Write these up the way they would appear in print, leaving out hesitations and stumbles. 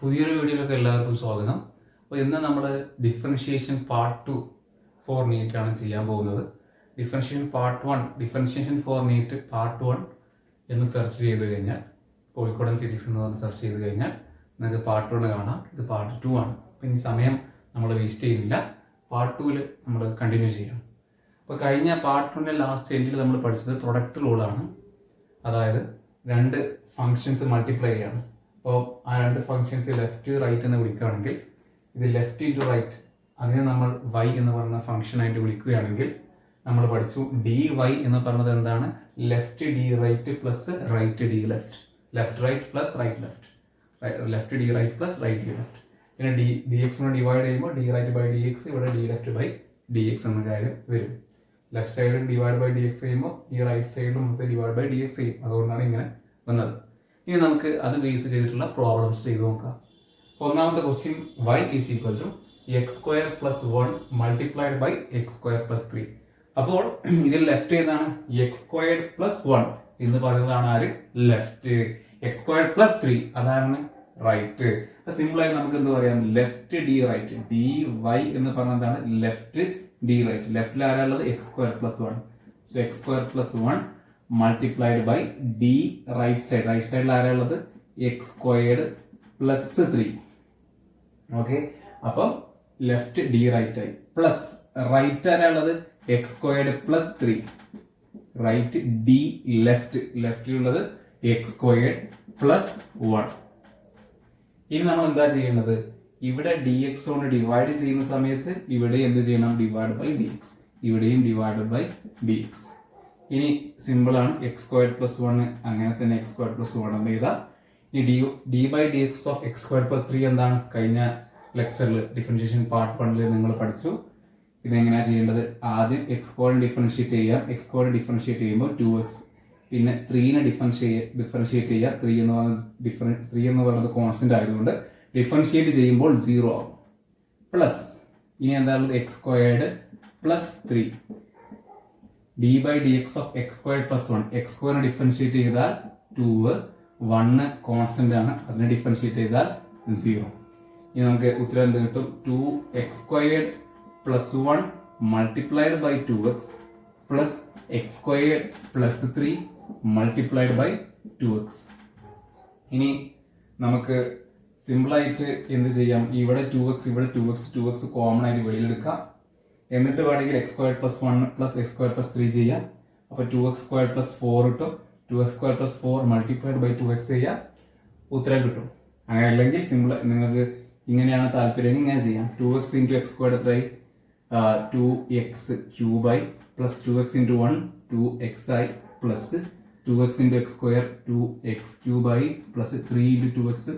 പുതിയൊരു വീഡിയോയിലേക്ക് എല്ലാവർക്കും സ്വാഗതം. അപ്പോൾ ഇന്ന് നമ്മൾ ഡിഫറൻഷിയേഷൻ പാർട്ട് 2 ഫോർ നീറ്റാണ് ചെയ്യാൻ പോകുന്നത്. Differentiation part 1 differentiation for NEET part 1 എന്ന് സെർച്ച് ചെയ്ത് കഴിഞ്ഞാൽ, കോഴിക്കോടൻ ഫിസിക്സ് എന്ന് പറഞ്ഞ് സെർച്ച് ചെയ്ത് കഴിഞ്ഞാൽ നിങ്ങൾക്ക് പാർട്ട് 1 കാണാം. ഇത് പാർട്ട് 2 ആണ്. അപ്പോൾ ഇനി സമയം നമ്മൾ വേസ്റ്റ് ചെയ്യുന്നില്ല, പാർട്ട് 2 നമ്മൾ കണ്ടിന്യൂ ചെയ്യാം. അപ്പോൾ കഴിഞ്ഞ പാർട്ട് 1 ലാസ്റ്റ് എൻഡിൽ നമ്മൾ പഠിച്ചത് പ്രൊഡക്റ്റ് റൂളാണ്. അതായത് രണ്ട് ഫങ്ഷൻസ് മൾട്ടിപ്ലൈ ചെയ്യാണ്. അപ്പോൾ ആ രണ്ട് ഫംഗ്ഷൻസ് ലെഫ്റ്റ് റൈറ്റ് എന്ന് വിളിക്കുകയാണെങ്കിൽ, ഇത് ലെഫ്റ്റ് ഇൻറ്റു റൈറ്റ്, അതിനെ നമ്മൾ വൈ എന്ന് പറയുന്ന ഫംഗ്ഷനായിട്ട് വിളിക്കുകയാണെങ്കിൽ നമ്മൾ പഠിച്ചു ഡി വൈ എന്ന് പറഞ്ഞത് എന്താണ്? Left d right plus right d left, left right plus right left, left d right plus right d left. പിന്നെ ഡി എക്സിനെ ഡിവൈഡ് ചെയ്യുമ്പോൾ d right by d x, ഇവിടെ d left by d x എന്ന കാര്യം വരും. Left സൈഡിൽ divide by d x ചെയ്യുമ്പോൾ ഈ റൈറ്റ് സൈഡിലും നമുക്ക് ഡിവൈഡ് ബൈ ഡി എക്സ് ചെയ്യും. അതുകൊണ്ടാണ് ഇങ്ങനെ വന്നത്. ഇനി നമുക്ക് അത് ബേസ് ചെയ്തിട്ടുള്ള പ്രോബ്ലംസ് ചെയ്ത് നോക്കാം. ഒന്നാമത്തെ question, y is equal to x square plus 1 multiplied by x square plus 3. അപ്പോൾ ഇതിൽ ലെഫ്റ്റ് ഏതാണ്? എക്സ് സ്ക്വയർഡ് പ്ലസ് 1 എന്ന് പറയുന്നതാണ് ആര്? ലെഫ്റ്റ്. എക്സ് സ്ക്വയർഡ് പ്ലസ് 3 അതാണ് റൈറ്റ്. സിമ്പിൾ ആയി നമുക്ക് എന്ത് പറയാം? Left d right, d y എന്ന് പറഞ്ഞതാണ് ലെഫ്റ്റ് ഡി റൈറ്റ്. ലെഫ്റ്റിൽ ആരാളുള്ളത്? X square plus 1. So x square plus 1 multiplied by d right side. Right സൈഡിൽ ആരാളുള്ളത്? X squared plus 3. ഓക്കെ, അപ്പം ലെഫ്റ്റ് ഡി റൈറ്റ് ആയി. പ്ലസ് റൈറ്റ് ആരാളുള്ളത്? X squared plus 3. Right d left, ലെഫ്റ്റിലുള്ളത് x squared plus 1. ഇനി നമ്മൾ എന്താ ചെയ്യേണ്ടത്? ഇവിടെ ഡി എക്സ് കൊണ്ട് ഡിവൈഡ് ചെയ്യുന്ന സമയത്ത് ഇവിടെ എന്ത് ചെയ്യണം? Divide by d x. ഇവിടെയും ഡിവൈഡ് ബൈ ഡി എക്സ്. ഇനി സിമ്പിൾ ആണ്. എക്സ് സ്ക്വയർ പ്ലസ് 1 അങ്ങനെ തന്നെ എക്സ് സ്ക്വയർ പ്ലസ് 1 എന്ന് എഴുതാം. ഇനി d by d x of x square plus 3 എന്താണ്? കഴിഞ്ഞ ലെക്ചറിൽ ഡിഫറൻഷിയേഷൻ പാർട്ട് 1 നിങ്ങൾ പഠിച്ചു. ഇതെങ്ങനെയാണ് ചെയ്യേണ്ടത്? ആദ്യം എക്സ് സ്ക്വയർ ഡിഫറൻഷിയേറ്റ് ചെയ്യാം. എക്സ് സ്ക്വയർ ഡിഫറൻഷിയേറ്റ് ചെയ്യുമ്പോൾ 2x, പിന്നെ 3നെ ഡിഫറൻഷിയേറ്റ് ചെയ്യാം. 3 എന്ന് പറയുന്നത് കോൺസ്റ്റന്റ് ആയതുകൊണ്ട് ഡിഫറൻഷിയേറ്റ് ചെയ്യുമ്പോൾ 0 ആവും. പ്ലസ് ഇനി എന്താണ്? X squared plus 3 d by d x of x square plus 1. X സ്ക്വയറിനെ ഡിഫറൻഷിയേറ്റ് ചെയ്താൽ 2, 1 കോൺസ്റ്റന്റ് ആണ്, അതിനെ ഡിഫറൻഷിയേറ്റ് ചെയ്താൽ 0. ഇനി നമുക്ക് ഉത്തരം എന്ത് കിട്ടും? 2x squared plus 1 multiplied by 2x plus x squared plus 3 multiplied by 2x. ഇനി നമുക്ക് സിമ്പിളായിട്ട് എന്ത് ചെയ്യാം? ഇവിടെ 2x, ഇവിടെ 2x കോമൺ ആയിട്ട് വെളിയിലെടുക്കാം. എന്നിട്ട് വേണമെങ്കിൽ X square plus 1 plus X square plus 3 ചെയ്യാം. അപ്പോൾ 2x സ്ക്വയർ പ്ലസ് 4 കിട്ടും. 2x square plus 4 multiplied by 2x ചെയ്യാം, ഉത്തരം കിട്ടും. അങ്ങനെ അല്ലെങ്കിൽ സിമ്പിൾ, നിങ്ങൾക്ക് ഇങ്ങനെയാണ് താല്പര്യം ഇങ്ങനെ ചെയ്യാം. 2x ഇൻറ്റു എക്സ് സ്ക്വയർ എത്രയായി? 2x ക്യൂബായി പ്ലസ് 2x ഇൻറ്റു 1 2x ആയി plus 2x into x square 2x ക്യൂബായി പ്ലസ് 3 ഇൻറ്റു 2x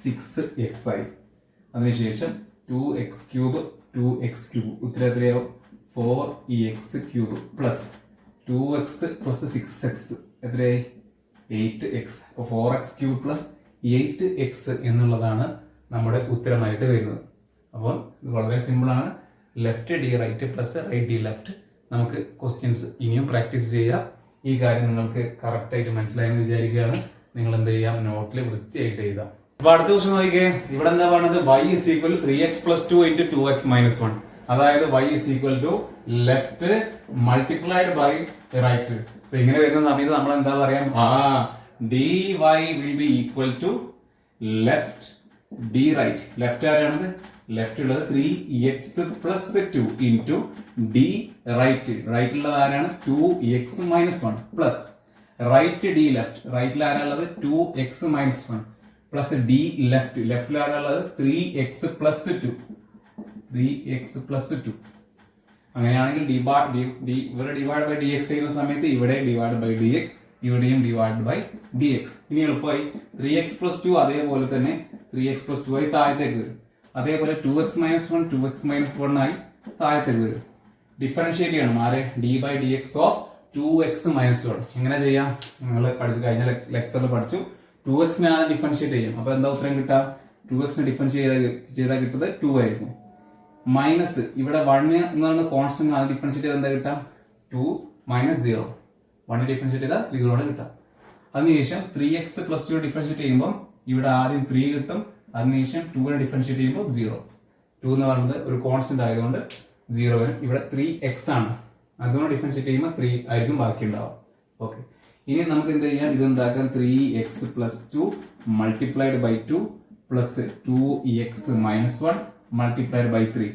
6x ആയി. അതിനുശേഷം 2x ക്യൂബ് 2x ക്യൂബ്, ഉത്തരം എത്രയാവും? 4x cube plus 2x plus 6x എത്രയായി? 8x. അപ്പോൾ 4x ക്യൂബ് പ്ലസ് 8x എന്നുള്ളതാണ് നമ്മുടെ ഉത്തരമായിട്ട് വരുന്നത്. അപ്പോൾ ഇത് വളരെ സിമ്പിൾ ആണ്. Left d right plus right d left. നമുക്ക് ക്വസ്റ്റ്യൻസ് ഇനിയും പ്രാക്ടീസ് ചെയ്യാം. ഈ കാര്യം നിങ്ങൾക്ക് കറക്റ്റ് ആയിട്ട് മനസ്സിലായെന്ന് വിചാരിക്കുകയാണ്. നിങ്ങൾ എന്ത് ചെയ്യാം? നോട്ടിൽ വൃത്തിയായിട്ട് എഴുതാം. അപ്പൊ അടുത്ത ക്വസ്റ്റ്യൻ നോക്കിയേ. ഇവിടെ എന്താ പറയുന്നത്? y is equal to 3x plus 2 into 2x minus 1. അതായത് y is equal to left multiplied by right. അപ്പൊ ഇങ്ങനെ വരുന്ന സമയത്ത് നമ്മൾ എന്താ പറയാം? dy will be equal to left d right. Left ആരാണത്? ലെഫ്റ്റ് ഉള്ളത് 3x plus 2 into d right. റൈറ്റിലുള്ളത് ആരാണ്? 2x minus 1 plus right d left. റൈറ്റിൽ ആരാണുള്ളത്? 2x minus 1 plus d left. ലെഫ്റ്റിൽ ആരാണുള്ളത്? 3x plus 2. 3x plus 2. അങ്ങനെയാണെങ്കിൽ ഇവിടെ ഡിവൈഡ് ബൈ ഡി എക്സ് ചെയ്യുന്ന സമയത്ത് ഇവിടെ ഡിവൈഡ് ബൈ ഡി എക്സ്, ഇവിടെയും ഡിവൈഡ് ബൈ ഡി എക്സ്. ഇനി എളുപ്പമായി 3x plus 2 അതേപോലെ തന്നെ 3x plus 2 ആയി താഴത്തേക്ക് വരും. അതേപോലെ 2x minus 1 2x minus 1 ആയി താഴത്തേക്ക് വരും. ഡിഫറൻഷിയേറ്റ് ചെയ്യണം. ആരെ? D by d x of 2x minus 1. എങ്ങനെ ചെയ്യാം? നിങ്ങൾ പഠിച്ചു, കഴിഞ്ഞ ലെക്ചറിൽ പഠിച്ചു. 2x ഡിഫറൻഷിയേറ്റ് ചെയ്യും. അപ്പൊ എന്താ ഉത്തരം കിട്ടാം? 2x ഡിഫറൻഷിയേറ്റ് ചെയ്താൽ കിട്ടുന്നത് 2 ആയിരിക്കും. മൈനസ് ഇവിടെ 1 എന്നാണ് കോൺസ്റ്റന്റ്, അത് ഡിഫറൻഷിയേറ്റ് ചെയ്താൽ എന്താ കിട്ടാം? 2 മൈനസ് 0. 1 ഡിഫറൻഷിയേറ്റ് ചെയ്താൽ 0 ആണ് കിട്ടാം. അതിനുശേഷം 3x plus 2 ഡിഫറൻഷിയേറ്റ് ചെയ്യുമ്പോൾ ഇവിടെ ആദ്യം 3 കിട്ടും, അതിനുശേഷം 2 ഡിഫറൻഷിയേറ്റ് ചെയ്യുമ്പോൾ 0. 2 എന്ന് പറയുന്നത് ഒരു കോൺസ്റ്റന്റ് ആയതുകൊണ്ട് 0 വരും. ഇവിടെ 3x ആണ്, അതുകൊണ്ട് ഡിഫറൻഷിയേറ്റ് ചെയ്യുമ്പോൾ 3 ആയിരിക്കും ബാക്കി ഉണ്ടാവുക. ഓക്കെ, ഇനി നമുക്ക് എന്ത് ചെയ്യാം, ഇത് എന്താക്കാം, 3x + 2 multiplied by 2 plus 2x - 1 multiplied by 3.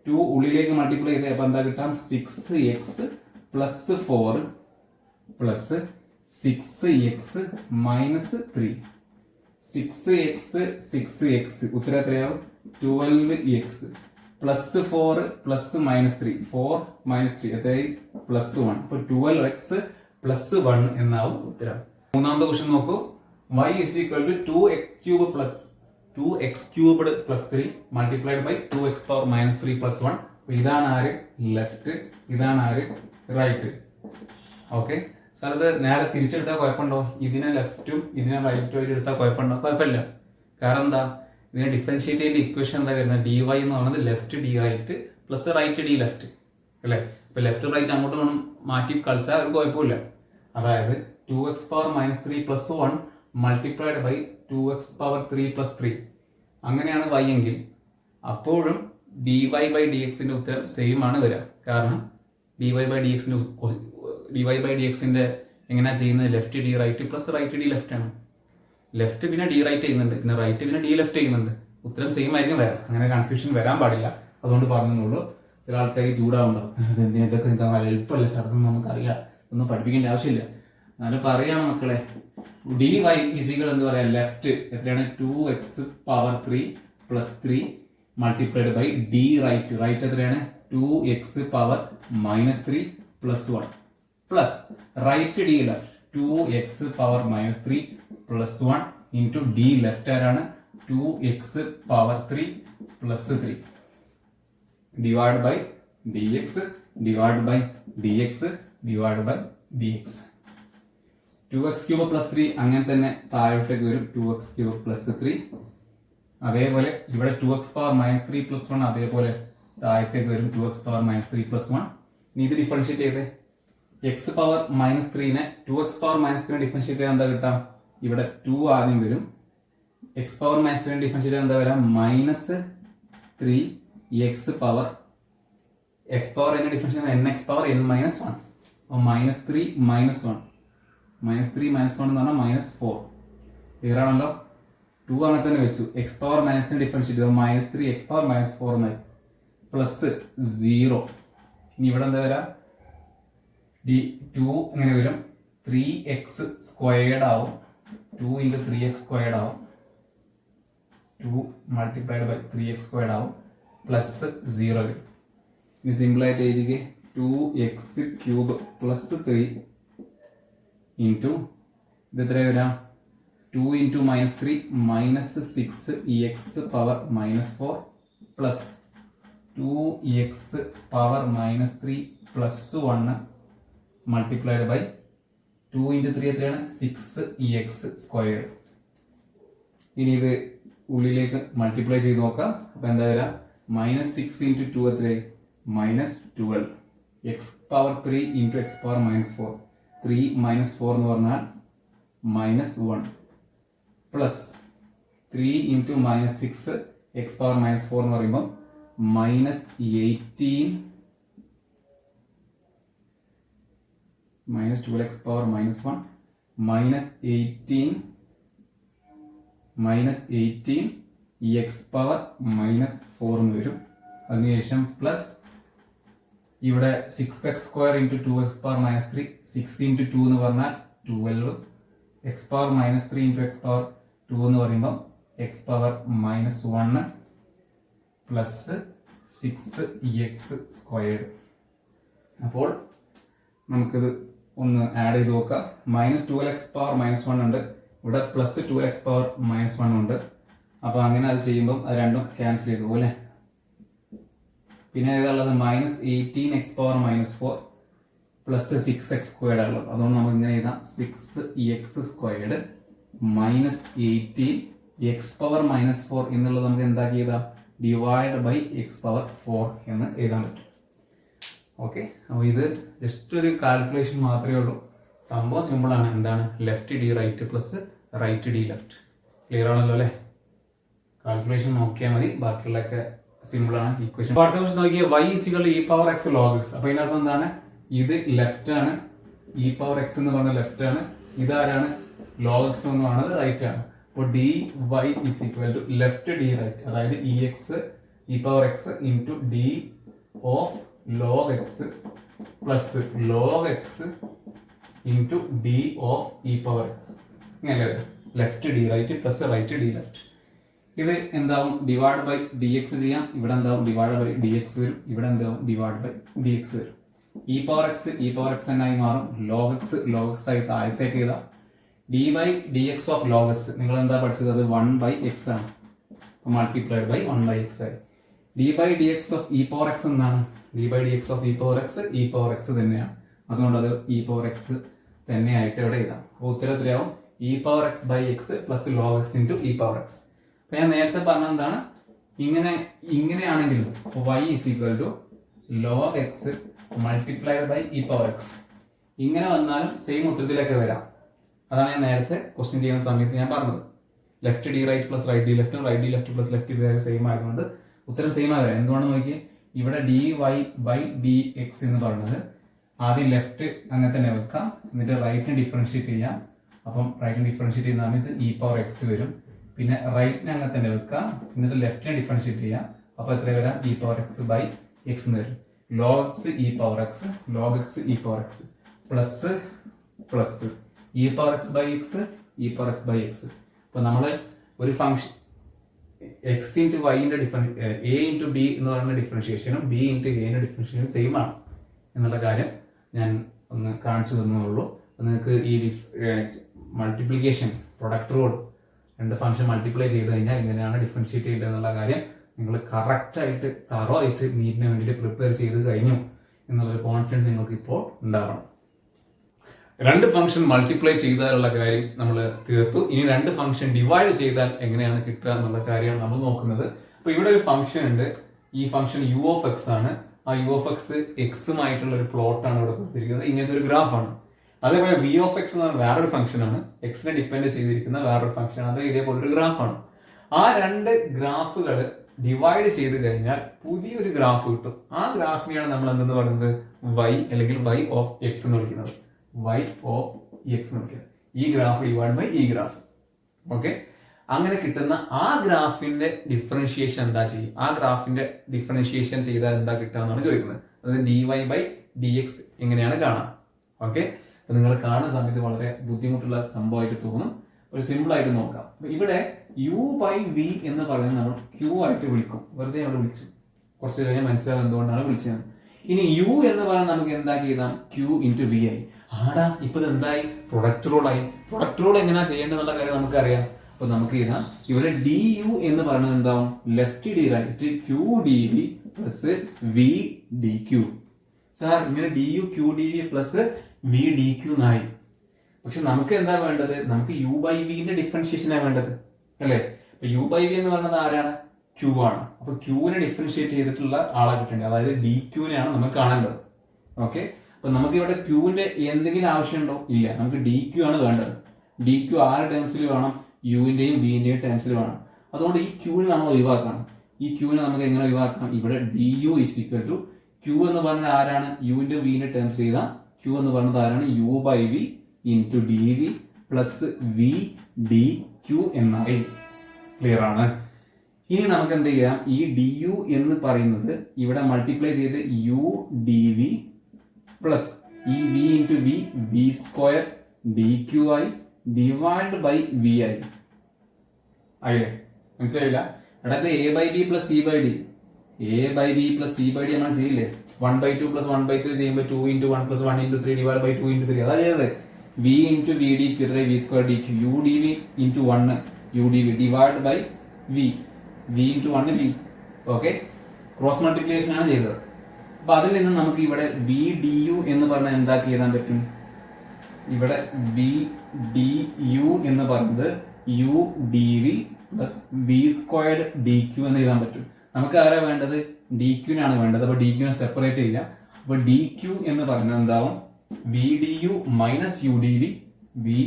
2 ഉള്ളിലേക്ക് മൾട്ടിപ്ലൈ ചെയ്ത് അപ്പോൾ എന്താ കിട്ടാം, 6x + 4 പ്ലസ് 6x - 3. 6x ഉത്തരം എത്രയാവും, 12x പ്ലസ് 4 പ്ലസ് -3, 4 - 3 എത്രയായി, +1. അപ്പോൾ 12x + 1 എന്നാവും ഉത്തരം. മൂന്നാമത്തെ ക്വസ്റ്റ്യൻ നോക്കൂ. y = 2x cubed + 3 multiplied by 2x ⁻³ + 1. ഇതാണ് ആര്, ലെഫ്റ്റ്, ഇതാണ് ആര്, റൈറ്റ്. ഓക്കെ, സാർ ഇത് നേരെ തിരിച്ചെടുത്താൽ കുഴപ്പമുണ്ടോ, ഇതിനെ ലെഫ്റ്റും ഇതിനെ റൈറ്റും ആയിട്ട് എടുത്താൽ കുഴപ്പമുണ്ടോ, കുഴപ്പമില്ല. കാരണം എന്താ, ഇതിനെ ഡിഫറൻഷിയേറ്റ് ചെയ്യേണ്ട ഇക്വേഷൻ എന്താ വരുന്നത്, dy എന്ന് പറയുന്നത് left d right plus right d left അല്ലേ. ഇപ്പൊ ലെഫ്റ്റ് റൈറ്റ് അങ്ങോട്ട് വേണം മാറ്റി കളിച്ചാൽ ഒരു കുഴപ്പമില്ല. അതായത് 2x ⁻³ + 1 മൾട്ടിപ്ലൈഡ് ബൈ 2x ⁻³ + 3 അങ്ങനെയാണ് y എങ്കിൽ അപ്പോഴും dy/dxന്റെ ഉത്തരം സെയിം ആണ് വരിക. കാരണം dy/dxന്റെ എങ്ങനെയാ ചെയ്യുന്നത്, left d right plus right d left ആണ്. ലെഫ്റ്റ് പിന്നെ ഡി റൈറ്റ് ചെയ്യുന്നുണ്ട്, പിന്നെ റൈറ്റ് പിന്നെ ഡി ലെഫ്റ്റ് ചെയ്യുന്നുണ്ട്. ഉത്തരം സെയിം ആയിരിക്കും വരാം. അങ്ങനെ കൺഫ്യൂഷൻ വരാൻ പാടില്ല, അതുകൊണ്ട് പറഞ്ഞുള്ളൂ. ചില ആൾക്കാർ ചൂടാവുണ്ടാവും, ഇതൊക്കെ എളുപ്പമല്ല സാർ, ഇതൊന്നും നമുക്കറിയാം, ഒന്നും പഠിപ്പിക്കേണ്ട ആവശ്യമില്ല. എന്നാലും പറയാണ് മക്കളെ, dy എന്താ പറയാ, ലെഫ്റ്റ് എത്രയാണ്, 2x ⁻³ + 3 multiplied by d right, right എത്രയാണ്, 2x ⁻³ + 1 plus right d left 2x ⁻³ + 1 into d left ആരാണ്, 2x ⁻³ + 3 divide by dx divide by dx divide by dx. 2x³ + 3 അങ്ങനെ തന്നെ താഴോട്ടേക്ക് വരും, 2x³ + 3. അതേപോലെ ഇവിടെ 2x ⁻³ + 1 അതേപോലെ താഴത്തേക്ക് വരും, 2x ⁻³ + 1. ഇനി ഇത് ഡിഫറൻഷിയേറ്റ് ചെയ്തേ, x ⁻³ 2x ⁻³ ഡിഫറൻഷിയേറ്റ് ചെയ്താൽ എന്താ കിട്ടാം, ഇവിടെ 2 ആദ്യം വരും. x ⁻³ ഡിഫറൻഷിയേറ്റ് ചെയ്താൽ എന്താ വരാം, -3x പവർ x പവർ എന്നെ ഡിഫറൻഷിയേറ്റ് ചെയ്യുന്നത് nx പവർ n - 1. അപ്പോൾ -3 - 1 -3 - 1 എന്ന് പറഞ്ഞാൽ -4. ക്ലിയർ ആണല്ലോ. 2 അങ്ങനെ തന്നെ വെച്ചു. x ⁻³ ഡിഫറൻഷിയേറ്റ് ചെയ്തു, -3x ⁻⁴ എന്നായി പ്ലസ് 0. ഇനി ഇവിടെ എന്താ വരാം, 2 ഇങ്ങനെ വരും, 3x² ആവും, 2 × 3x² ആവും, 2 മൾട്ടിപ്ലൈഡ് ബൈ 3x² ആവും, പ്ലസ് 0 വരും. ഇനി സിമ്പിൾ ആയിട്ട് എഴുതിക്കേ, 2x³ + 3 ഇൻറ്റു ഇത് എത്ര വരാം, 2 × -3 -6x power -4 plus 2x power -3 plus 1 multiplied by 2 × 3 എത്രയാണ്, 6x². ഇനി ഇത് ഉള്ളിലേക്ക് മൾട്ടിപ്ലൈ ചെയ്ത് നോക്കാം. അപ്പൊ എന്താ വരാം, -6 × 2 എത്രയായി, -12. x⁻³ × x⁻⁴ 3 - 4 എന്ന് പറഞ്ഞാൽ -1 പ്ലസ് 3 × -6 x⁻⁴ എന്ന് പറയുമ്പോൾ -18 -12x⁻⁻1 -18 x⁻⁴ എന്ന് വരും. അതിനുശേഷം പ്ലസ് ഇവിടെ 6x² × 2x⁻³ 6 × 2 എന്ന് പറഞ്ഞാൽ 12, x⁻³ × x⁻² എന്ന് പറയുമ്പോൾ x⁻−1 പ്ലസ് 6x². അപ്പോൾ നമുക്കിത് ഒന്ന് ആഡ് ചെയ്ത് നോക്കാം. -12x⁻−1 ഉണ്ട്, ഇവിടെ പ്ലസ് 2x⁻−1 ഉണ്ട്. അപ്പോൾ അങ്ങനെ അത് ചെയ്യുമ്പോൾ അത് രണ്ടും ക്യാൻസൽ ചെയ്തു പോലെ. പിന്നെ ഏതാണുള്ളത്, -18x⁻−4 പ്ലസ് 6x² ഉള്ളത്. അതുകൊണ്ട് നമുക്ക് ഇങ്ങനെ എഴുതാം, 6x² -18x⁻⁴ എന്നുള്ളത് നമുക്ക് എന്താക്കി എഴുതാം, ഡിവൈഡ് ബൈ x⁴ എന്ന് എഴുതാൻ പറ്റും. ഓക്കെ, അപ്പോൾ ഇത് ജസ്റ്റ് ഒരു കാൽക്കുലേഷൻ മാത്രമേ ഉള്ളൂ. സംഭവം സിമ്പിളാണ്. എന്താണ്, left d right plus right d left. Clear ആണല്ലോ അല്ലേ? കാൽക്കുലേഷൻ നോക്കിയാൽ മതി, ബാക്കിയുള്ളതൊക്കെ സിമ്പിൾ ആണ് ഇക്വേഷൻ. അടുത്ത ക്വസ്റ്റൻ നോക്കിയാൽ y equal E power x log X. അപ്പൊ ഇതിനകത്ത് എന്താണ്, ഇത് ലെഫ്റ്റ് ആണ്, ഇ പവർ എക്സ് എന്ന് പറഞ്ഞ ലെഫ്റ്റ് ആണ്, ഇതാരാണ് ലോഗ് എക്സ് എന്ന് പറയുന്നത് റൈറ്റ് ആണ്. അപ്പോൾ d y is equal to left d right, അതായത് e x e power x into d of log x plus log x into d of e power x. ഇങ്ങനെ left d right plus right d left. ഇത് എന്താവും divide by d X ചെയ്യാം, ഇവിടെ എന്താവും divide by d x വരും, ഇവിടെ എന്താവും divide by d x വരും. ഇ പവർ എക്സ് എന്നായി മാറും, ലോഗ് എക്സ് ആയി താഴത്തേക്ക് ചെയ്താൽ d by d x of log x നിങ്ങൾ എന്താ പഠിച്ചത്, അത് 1/x ആണ്, മൾട്ടിപ്ലൈഡ് ബൈ 1/x ആയി. D by d x of e power x എന്താണ്, d by d x of e power x തന്നെയാണ്, അതുകൊണ്ട് അത് ഇ പവർ എക്സ് തന്നെയായിട്ട് ഇവിടെ എഴുതാം. അപ്പോൾ ഉത്തരത്തിലാവും e power x by x plus log x into e power x. അപ്പൊ ഞാൻ നേരത്തെ പറഞ്ഞ എന്താണ്, ഇങ്ങനെയാണെങ്കിലും y is equal to log x multiplied by e power x, ഇങ്ങനെ വന്നാലും സെയിം ഉത്തരത്തിലൊക്കെ വരാം. അതാണ് ഞാൻ നേരത്തെ ക്വസ്റ്റ്യൻ ചെയ്യുന്ന സമയത്ത് ഞാൻ പറഞ്ഞത്. Left d right plus right d left, right d left plus left d right same ആയതുകൊണ്ട് ഉത്തരം സെയിം ആയി വരാം. എന്തുകൊണ്ടെന്ന് നോക്കി, ഇവിടെ d y by d x എന്ന് പറയുന്നത് ആദ്യം ലെഫ്റ്റ് അങ്ങനെ തന്നെ വെക്കാം, എന്നിട്ട് റൈറ്റിനെ ഡിഫറൻഷിയേറ്റ് ചെയ്യാം. അപ്പം റൈറ്റിനെ ഡിഫറൻഷിയേറ്റ് ചെയ്യുന്ന സമയത്ത് ഇ പവർ എക്സ് വരും, പിന്നെ റൈറ്റിനെ അങ്ങനെ തന്നെ വെക്കാം, എന്നിട്ട് ലെഫ്റ്റിനെ ഡിഫറൻഷിയേറ്റ് ചെയ്യാം. അപ്പോൾ എത്ര വരാം, e power x by x എന്ന് വരും. Log x e power x, log x e power x plus plus e power x by x, e power x by x. അപ്പൊ നമ്മൾ ഒരു ഫംഗ്ഷൻ എക്സ് ഇൻറ്റു വൈൻ്റെ എ ഇൻറ്റു ബി എന്ന് പറയുന്ന ഡിഫറൻഷിയേഷനും B into എന്റെ ഡിഫറൻഷിയേഷനും same ആണ് എന്നുള്ള കാര്യം ഞാൻ ഒന്ന് കാണിച്ചു തന്നേ. നിങ്ങൾക്ക് ഈ മൾട്ടിപ്ലിക്കേഷൻ പ്രൊഡക്റ്റ് റൂൾ രണ്ട് ഫംഗ്ഷൻ മൾട്ടിപ്ലൈ ചെയ്ത് കഴിഞ്ഞാൽ ഇങ്ങനെയാണ് ഡിഫറൻഷിയേറ്റ് ചെയ്യേണ്ടത് എന്നുള്ള കാര്യം നിങ്ങൾ കറക്റ്റായിട്ട് തറോ ആയിട്ട് നീറ്റിന് വേണ്ടിയിട്ട് പ്രിപ്പയർ ചെയ്ത് കഴിഞ്ഞു എന്നുള്ളൊരു കോൺഫിഡൻസ് നിങ്ങൾക്ക് ഇപ്പോൾ ഉണ്ടാവണം. രണ്ട് ഫംഗ്ഷൻ മൾട്ടിപ്ലൈ ചെയ്താലുള്ള കാര്യം നമ്മൾ തീർത്തു. ഇനി രണ്ട് ഫംഗ്ഷൻ ഡിവൈഡ് ചെയ്താൽ എങ്ങനെയാണ് കിട്ടുക എന്നുള്ള കാര്യമാണ് നമ്മൾ നോക്കുന്നത്. അപ്പൊ ഇവിടെ ഒരു ഫംഗ്ഷൻ ഉണ്ട്, ഈ ഫംഗ്ഷൻ യു ഓഫ് എക്സ് ആണ്. ആ യു ഓഫ് എക്സ് എക്സുമായിട്ടുള്ള ഒരു പ്ലോട്ടാണ് ഇവിടെ കൊടുത്തിരിക്കുന്നത്, ഇങ്ങനത്തെ ഒരു ഗ്രാഫാണ്. അതേപോലെ വി ഓഫ് എക്സ് എന്ന് പറഞ്ഞാൽ വേറൊരു ഫംഗ്ഷനാണ്, എക്സിനെ ഡിപ്പെൻഡ് ചെയ്തിരിക്കുന്ന വേറൊരു ഫംഗ്ഷൻ, അത് ഇതേപോലൊരു ഗ്രാഫാണ്. ആ രണ്ട് ഗ്രാഫുകൾ ഡിവൈഡ് ചെയ്ത് കഴിഞ്ഞാൽ പുതിയൊരു ഗ്രാഫ് കിട്ടും. ആ ഗ്രാഫിനെയാണ് നമ്മൾ എന്തെന്ന് പറയുന്നത്, വൈ അല്ലെങ്കിൽ വൈ ഓഫ് എക്സ് എന്ന് വിളിക്കുന്നത്. വൈ ഓഫ് എക്സ് എന്ന് വിളിക്കുന്നത് ഈ ഗ്രാഫ് ഡിവൈഡ് ബൈ ഈ ഗ്രാഫ്. ഓക്കെ, അങ്ങനെ കിട്ടുന്ന ആ ഗ്രാഫിന്റെ ഡിഫറൻഷിയേഷൻ എന്താ ചെയ്യും, ആ ഗ്രാഫിന്റെ ഡിഫറൻഷിയേഷൻ ചെയ്താൽ എന്താ കിട്ടുക എന്നാണ് ചോദിക്കുന്നത്. അതായത് d y by d x എങ്ങനെയാണ് കാണാം. ഓക്കെ, അപ്പൊ നിങ്ങൾ കാണുന്ന സമയത്ത് വളരെ ബുദ്ധിമുട്ടുള്ള സംഭവമായിട്ട് തോന്നും. ഒരു സിമ്പിൾ ആയിട്ട് നോക്കാം. ഇവിടെ യു ബൈ വി എന്ന് പറയുന്നത് നമ്മൾ ക്യൂ ആയിട്ട് വിളിക്കും, വെറുതെ നമ്മൾ വിളിച്ചു, കുറച്ച് കഴിഞ്ഞാൽ മനസ്സിലാവും എന്തുകൊണ്ടാണ് വിളിച്ചത്. ഇനി യു എന്ന് പറയുന്നത് നമുക്ക് എന്താക്കി എഴുതാം, ക്യൂ ഇൻറ്റു വി ആയി. ആടാ ഇപ്പൊ എന്തായി, പ്രൊഡക്റ്റ് റൂളായി. പ്രൊഡക്റ്റ് റൂൾ എങ്ങനെയാ ചെയ്യേണ്ടതെന്നുള്ള കാര്യം നമുക്കറിയാം. അപ്പൊ നമുക്ക് എഴുതാം, ഇവിടെ ഡി യു എന്ന് പറയുന്നത് എന്താവും, left d right q d v plus v d q. Sir ഇങ്ങനെ d u q d v plus v d q എന്നായി. പക്ഷെ നമുക്ക് എന്താ വേണ്ടത്, നമുക്ക് യു ബൈ വിന്റെ ഡിഫറൻഷിയേഷനാണ് വേണ്ടത് അല്ലേ. അപ്പൊ യു ബൈ വി എന്ന് പറയുന്നത് ആരാണ്, ക്യൂ ആണ്. അപ്പൊ ക്യൂവിനെ ഡിഫറൻഷിയേറ്റ് ചെയ്തിട്ടുള്ള ആളെ കിട്ടേണ്ടത്, അതായത് ഡി ക്യൂവിനെയാണ് നമുക്ക് കാണേണ്ടത്. ഓക്കെ, അപ്പൊ നമുക്ക് ഇവിടെ ക്യൂവിന്റെ എന്തെങ്കിലും ആവശ്യമുണ്ടോ, ഇല്ല, നമുക്ക് ഡി ക്യൂ ആണ് വേണ്ടത്. ഡി ക്യൂ ആറ് ടേംസിൽ വേണം, യുവിന്റെയും വിന്റെയും ടേംസിൽ വേണം. അതുകൊണ്ട് ഈ ക്യൂവിനെ നമ്മൾ ഒഴിവാക്കണം. ഈ ക്യൂവിനെ നമുക്ക് എങ്ങനെ ഒഴിവാക്കാം, ഇവിടെ d u is equal to q എന്ന് പറഞ്ഞാൽ ആരാണ്, യുവിന്റെ വിന്റെ ടേംസിൽ ചെയ്താൽ ക്യൂ എന്ന് പറഞ്ഞത് ആരാണ്, u by v into d v plus v d q എന്നായി. ക്ലിയർ ആണ്. ഇനി നമുക്ക് എന്ത് ചെയ്യാം, ഈ ഡി യു എന്ന് പറയുന്നത് ഇവിടെ മൾട്ടിപ്ലൈ ചെയ്ത് യു ഡി വി പ്ലസ് ഈ v into v v square d q ആയി ഡിവൈഡ് ബൈ വി ആയി. ആയില്ലേ, മനസ്സിലായില്ല. അതായത് a by b plus c by d, a by b plus c by d നമ്മൾ ചെയ്യില്ലേ, 1/2 പ്ലസ് 1/3 ചെയ്യുമ്പോൾ 2 into 1 plus 1 into 3 divide by 2 into 3. അതായത് v into v d q v square d q, u d v into 1 u d v divide by v, v into 1 v. Okay, cross multiplication ആണ് ചെയ്തത്. അപ്പൊ അതിൽ നിന്ന് നമുക്ക് ഇവിടെ V d u എന്ന് പറഞ്ഞാൽ എന്താക്കി എഴുതാൻ പറ്റും, ഇവിടെ വി ഡി യു എന്ന് പറയുന്നത് u d v plus v squared d q എന്ന് എഴുതാൻ പറ്റും. നമുക്ക് ആരാ വേണ്ടത്, ഡി ക്യൂനാണ് വേണ്ടത്. അപ്പൊ ഡി ക്യൂനെ സെപ്പറേറ്റ് ചെയ്യാം. അപ്പൊ ഡി ക്യൂ എന്ന് പറയുന്നത് എന്താവും, v d u minus u d v, v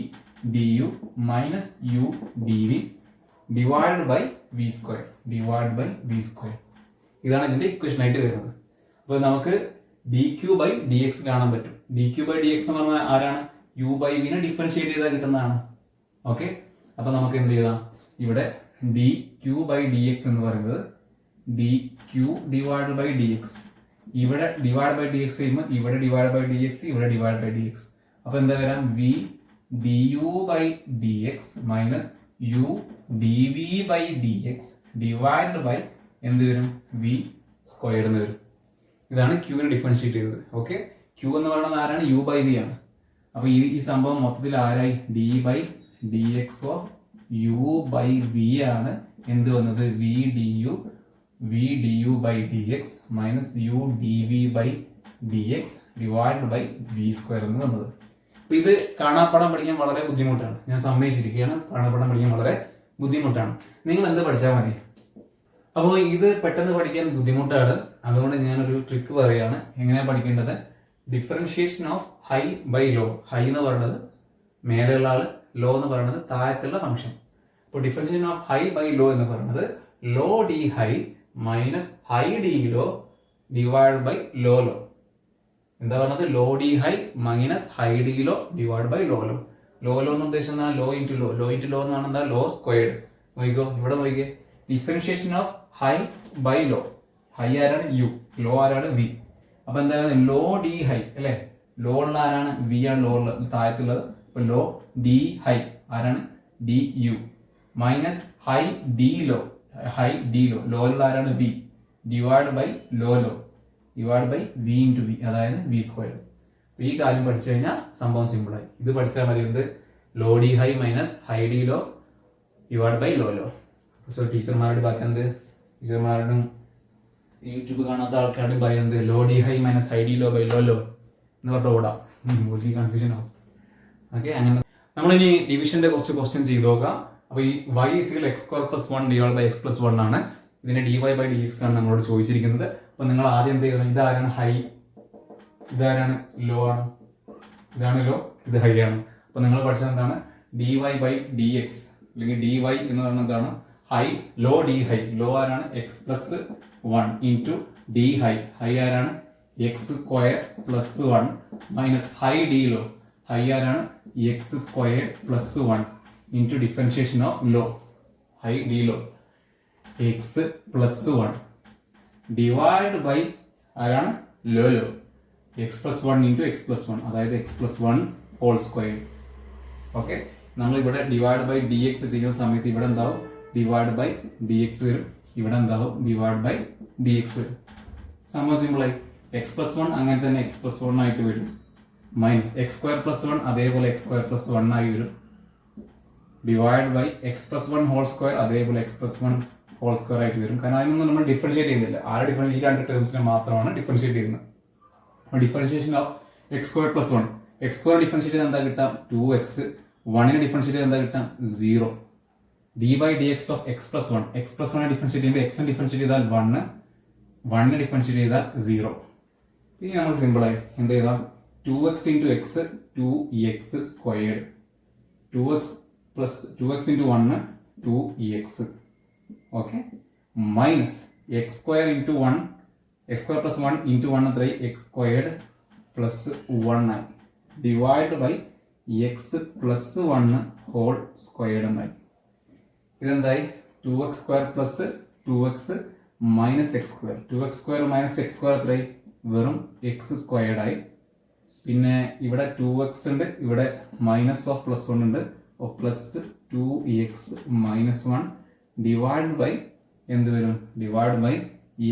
d u minus u d v divide by v square divide by v square. ഇതാണ് ഇതിന്റെ ഇക്വേഷൻ ആയിട്ട് വരുന്നത്. അപ്പോൾ നമുക്ക് d q by d x കാണാൻ പറ്റും. D q by d x എന്ന് പറഞ്ഞാൽ ആരാണ്? യു ബൈ വിനെ ഡിഫറൻഷിയേറ്റ് ചെയ്താൽ കിട്ടുന്നതാണ്. ഓക്കെ, അപ്പൊ നമുക്ക് എന്ത് ചെയ്താം? ഇവിടെ d q by d x എന്ന് പറയുന്നത് d q divide by d x. ഇവിടെ ഡിവൈഡ് ബൈ ഡി എക്സ് ചെയ്യുമ്പോൾ ഇവിടെ ഡിവൈഡ് ബൈ ഡി എക്സ്, ഇവിടെ ഡിവൈഡ് ബൈ ഡി എക്സ്. അപ്പൊ എന്താ വരാം? V d u by d x minus u d v by d x divide by എന്ത് വരും? V squared എന്ന് വരും. ഇതാണ് ക്യൂവിനെ ഡിഫറൻഷിയേറ്റ് ചെയ്തത്. ഓക്കെ, ക്യൂ എന്ന് പറയുന്നത് ആരാണ്? യു ബൈ വി ആണ്. അപ്പൊ ഈ സംഭവം മൊത്തത്തിൽ ആരായി? D by d x of u by v ആണ് എന്ത് വന്നത്? V d u by d x minus u d v by d x divide by v square എന്ന് വന്നത്. അപ്പൊ ഇത് കാണാപ്പാഠം പഠിക്കാൻ വളരെ ബുദ്ധിമുട്ടാണ്. ഞാൻ സമ്മതിച്ചിരിക്കുകയാണ്, കാണാപ്പാഠം പഠിക്കാൻ വളരെ ബുദ്ധിമുട്ടാണ്. നിങ്ങൾ എന്ത് പഠിച്ചാൽ മതി. അപ്പോൾ ഇത് പെട്ടെന്ന് പഠിക്കാൻ ബുദ്ധിമുട്ടാണ്. അതുകൊണ്ട് ഞാനൊരു ട്രിക്ക് പറയുകയാണ് എങ്ങനെയാണ് പഠിക്കേണ്ടത്. Differentiation of high by low. High എന്ന് പറയുന്നത് മേലെയുള്ള ആള്, ലോ എന്ന് പറയുന്നത് താഴത്തുള്ള ഫംഗ്ഷൻ. അപ്പോൾ differentiation of high by low എന്ന് പറയുന്നത് low d high minus high d low divide by low low. എന്താ പറഞ്ഞത്? Low d high minus high d low divide by low low. Low low എന്ന് ഉദ്ദേശിക്കുന്നത് low into low. Low into low എന്ന് പറഞ്ഞാൽ എന്താ? Low squared. നോക്കിക്കോ, ഇവിടെ നോക്കിക്കേ. Differentiation of high by low. High ആരാണ്? യു. ലോ ആരാണ്? വി. അപ്പൊ എന്താ? ലോ ഡി ഹൈ അല്ലെ? ലോ ഉള്ള ആരാണ്? വി ആണ് ലോ ഉള്ള താഴത്തുള്ളത്. അപ്പൊ ലോ ഡി ഹൈ ആരാണ്? D u minus high d low. High d low. Low ഉള്ള ആരാണ്? V divide by low low divide by v into v, അതായത് വി സ്ക്വയർ. ഈ കാര്യം പഠിച്ചു കഴിഞ്ഞാൽ സംഭവം സിമ്പിളായി. ഇത് പഠിച്ചാൽ മതി. എന്ത്? Low d high minus high d low divide by low low. So ടീച്ചർമാരോട് പറയുന്നത്, ടീച്ചർമാരോടും യൂട്യൂബ് കാണാത്ത ആൾക്കാരോടും പറയുന്നത് low d high minus high d low by low low എന്ന് പറഞ്ഞിട്ട് ഓടാം. വലിയ കൺഫ്യൂഷൻ ആവും. ഓക്കെ, അങ്ങനെ നമ്മളിനി ഡിവിഷന്റെ കുറച്ച് ക്വസ്റ്റ്യൻ ചെയ്ത് നോക്കാം. അപ്പൊ ഈ y equal x square plus 1 divide by x plus 1 ആണ്. ഇതിന്റെ dy ബൈ ഡി എക്സ് ആണ് നമ്മളോട് ചോദിച്ചിരിക്കുന്നത്. അപ്പൊ നിങ്ങൾ ആദ്യം എന്ത് ചെയ്യണം? ഇതാരാണ് ഹൈ, ഇതാരാണ് ലോ ആണ്, ഇതാണ് ലോ, ഇത് ഹൈ ആണ്. അപ്പൊ നിങ്ങൾ പഠിച്ചത് എന്താണ്? dy ബൈ ഡി എക്സ് അല്ലെങ്കിൽ dy എന്ന് പറയുന്നത് എന്താണ്? High, low d high. Low ആരാണ്? X plus 1 into d high. High ആരാണ്? X square plus 1 minus high d low. High ആരാണ്? X square plus 1 into differentiation of low. High d low x plus 1 divide by ആരാണ്? Low low x plus 1 into x plus 1, അതായത് x plus 1 whole square. Okay, നമ്മൾ ഇവിടെ divide by d X ചെയ്യുന്ന സമയത്ത് ഇവിടെ എന്താവും? Divide by d x വരും. ഇവിടെ എന്താവും? ഡിവൈഡ് ബൈ ഡി എക്സ് വരും. സംഭവം സിമ്പിളായി. എക്സ് പ്ലസ് 1 അങ്ങനെ തന്നെ എക്സ് പ്ലസ് 1 ആയിട്ട് വരും. മൈനസ് എക്സ് സ്ക്വയർ പ്ലസ് 1 അതേപോലെ എക്സ് സ്ക്വയർ പ്ലസ് 1 ആയി വരും. Divide by x plus 1 whole square അതേപോലെ എക്സ് പ്ലസ് 1 ഹോൾ സ്ക്വയർ ആയിട്ട് വരും. കാരണം അതിനൊന്നും നമ്മൾ ഡിഫറൻഷിയേറ്റ് ചെയ്യുന്നില്ല. ഈ രണ്ട് ടേംസിനെ മാത്രമാണ് ഡിഫറൻഷിയേറ്റ് ചെയ്യുന്നത്. Differentiation of x square plus 1. X square differentiate ചെയ്ത് എന്താ കിട്ടാം? 2x. 1നെ ഡിഫറൻഷിയേറ്റ് ചെയ്ത് എന്താ കിട്ടാം? 0. D by d x of x plus 1. X plus 1നെ ഡിഫറൻഷിയേറ്റ് ചെയ്യുമ്പോൾ എക്സിനെ ഡിഫറൻഷിയേറ്റ് ചെയ്താൽ 1, 1നെ ഡിഫറൻഷിയേറ്റ് ചെയ്താൽ 0. ഇനി നമ്മൾ സിമ്പിളായി എന്ത് ചെയ്താൽ 2x into x 2x squared. 2x into 1 2x. Okay, minus x square into 1 x square plus 1 into 1 എത്ര? എക്സ് സ്ക്വയർഡ് പ്ലസ് 1 ആയി. Divide by x plus 1 whole squared എന്നായി. ഇതെന്തായി? 2x square plus 2x minus x square. 2x square minus x square എത്രയായി? വെറും X squared ആയി. പിന്നെ ഇവിടെ 2x ഉണ്ട്, ഇവിടെ മൈനസ് ഓഫ് പ്ലസ് 1 ഉണ്ട്. Plus 2x minus 1 divide by എന്ത് വരും? Divide by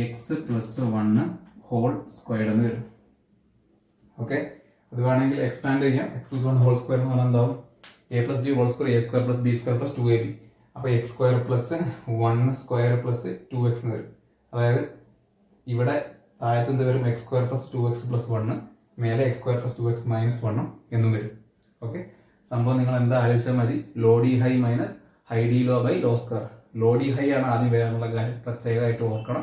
x plus 1 whole squared എന്ന് വരും. ഓക്കെ, അത് വേണമെങ്കിൽ എക്സ്പാൻഡ് ചെയ്യാം. എക്സ് പ്ലസ് 1 ഹോൾ സ്ക്വയർ എന്ന് പറഞ്ഞാൽ എന്താവും? A plus b whole square a square plus b square plus 2ab. അപ്പൊ x square plus 1 square plus 2x എന്ന് വരും. അതായത് ഇവിടെ താഴത്ത് എന്ത് വരും? X square plus 2x plus 1, മേലെ X square plus 2x minus 1 എന്നും വരും. ഓക്കെ, സംഭവം നിങ്ങൾ എന്താ ആലോചിച്ചാൽ മതി? Low d high minus high d low by low square. Low d high ആണ് ആദ്യം വരാനുള്ള കാര്യം പ്രത്യേകമായിട്ട് ഓർക്കണം.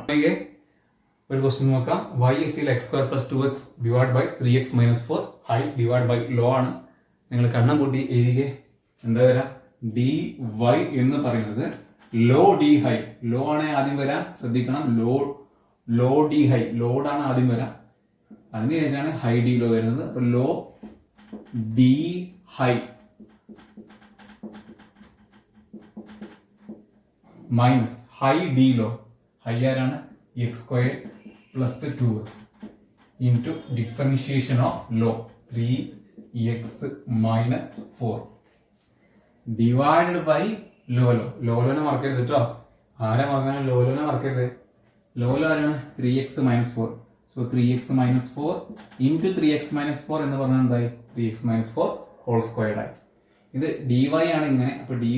ഒരു ക്വസ്റ്റ്യൻ നോക്കാം. y equal x square plus 2x divide by 3x minus 4 high divide by low ആണ്. നിങ്ങൾ കണ്ണം കൂട്ടി എഴുതിയേ. എന്താ വരാം? dy എന്ന് പറയുന്നത് ലോ ഡി ഹൈ, ലോ ആണ് ആദ്യം വരാൻ ശ്രദ്ധിക്കണം. ലോ ഡി ഹൈ, ലോഡാണ് ആദ്യം വരാം, അതിനുശേഷമാണ് ഹൈ ഡി ലോ വരുന്നത്. അപ്പൊ low d high minus high d low, high ആരാണ് x square plus 2x into differentiation of low 3x minus 4 divided by low low. ലോലോനെ മറക്കരുത് കേട്ടോ, ആരാ പറഞ്ഞാൽ ലോലോനെ മറക്കരുത്. ലോലോ ആരാണ് 3x minus 4. So 3x minus 4 into 3x minus 4 എന്ന് പറഞ്ഞാൽ എന്തായി 3x മൈനസ് 4 ഹോൾ സ്ക്വയർഡ് ആയി. ഇത് dy ആണ് ഇങ്ങനെ. അപ്പൊ dy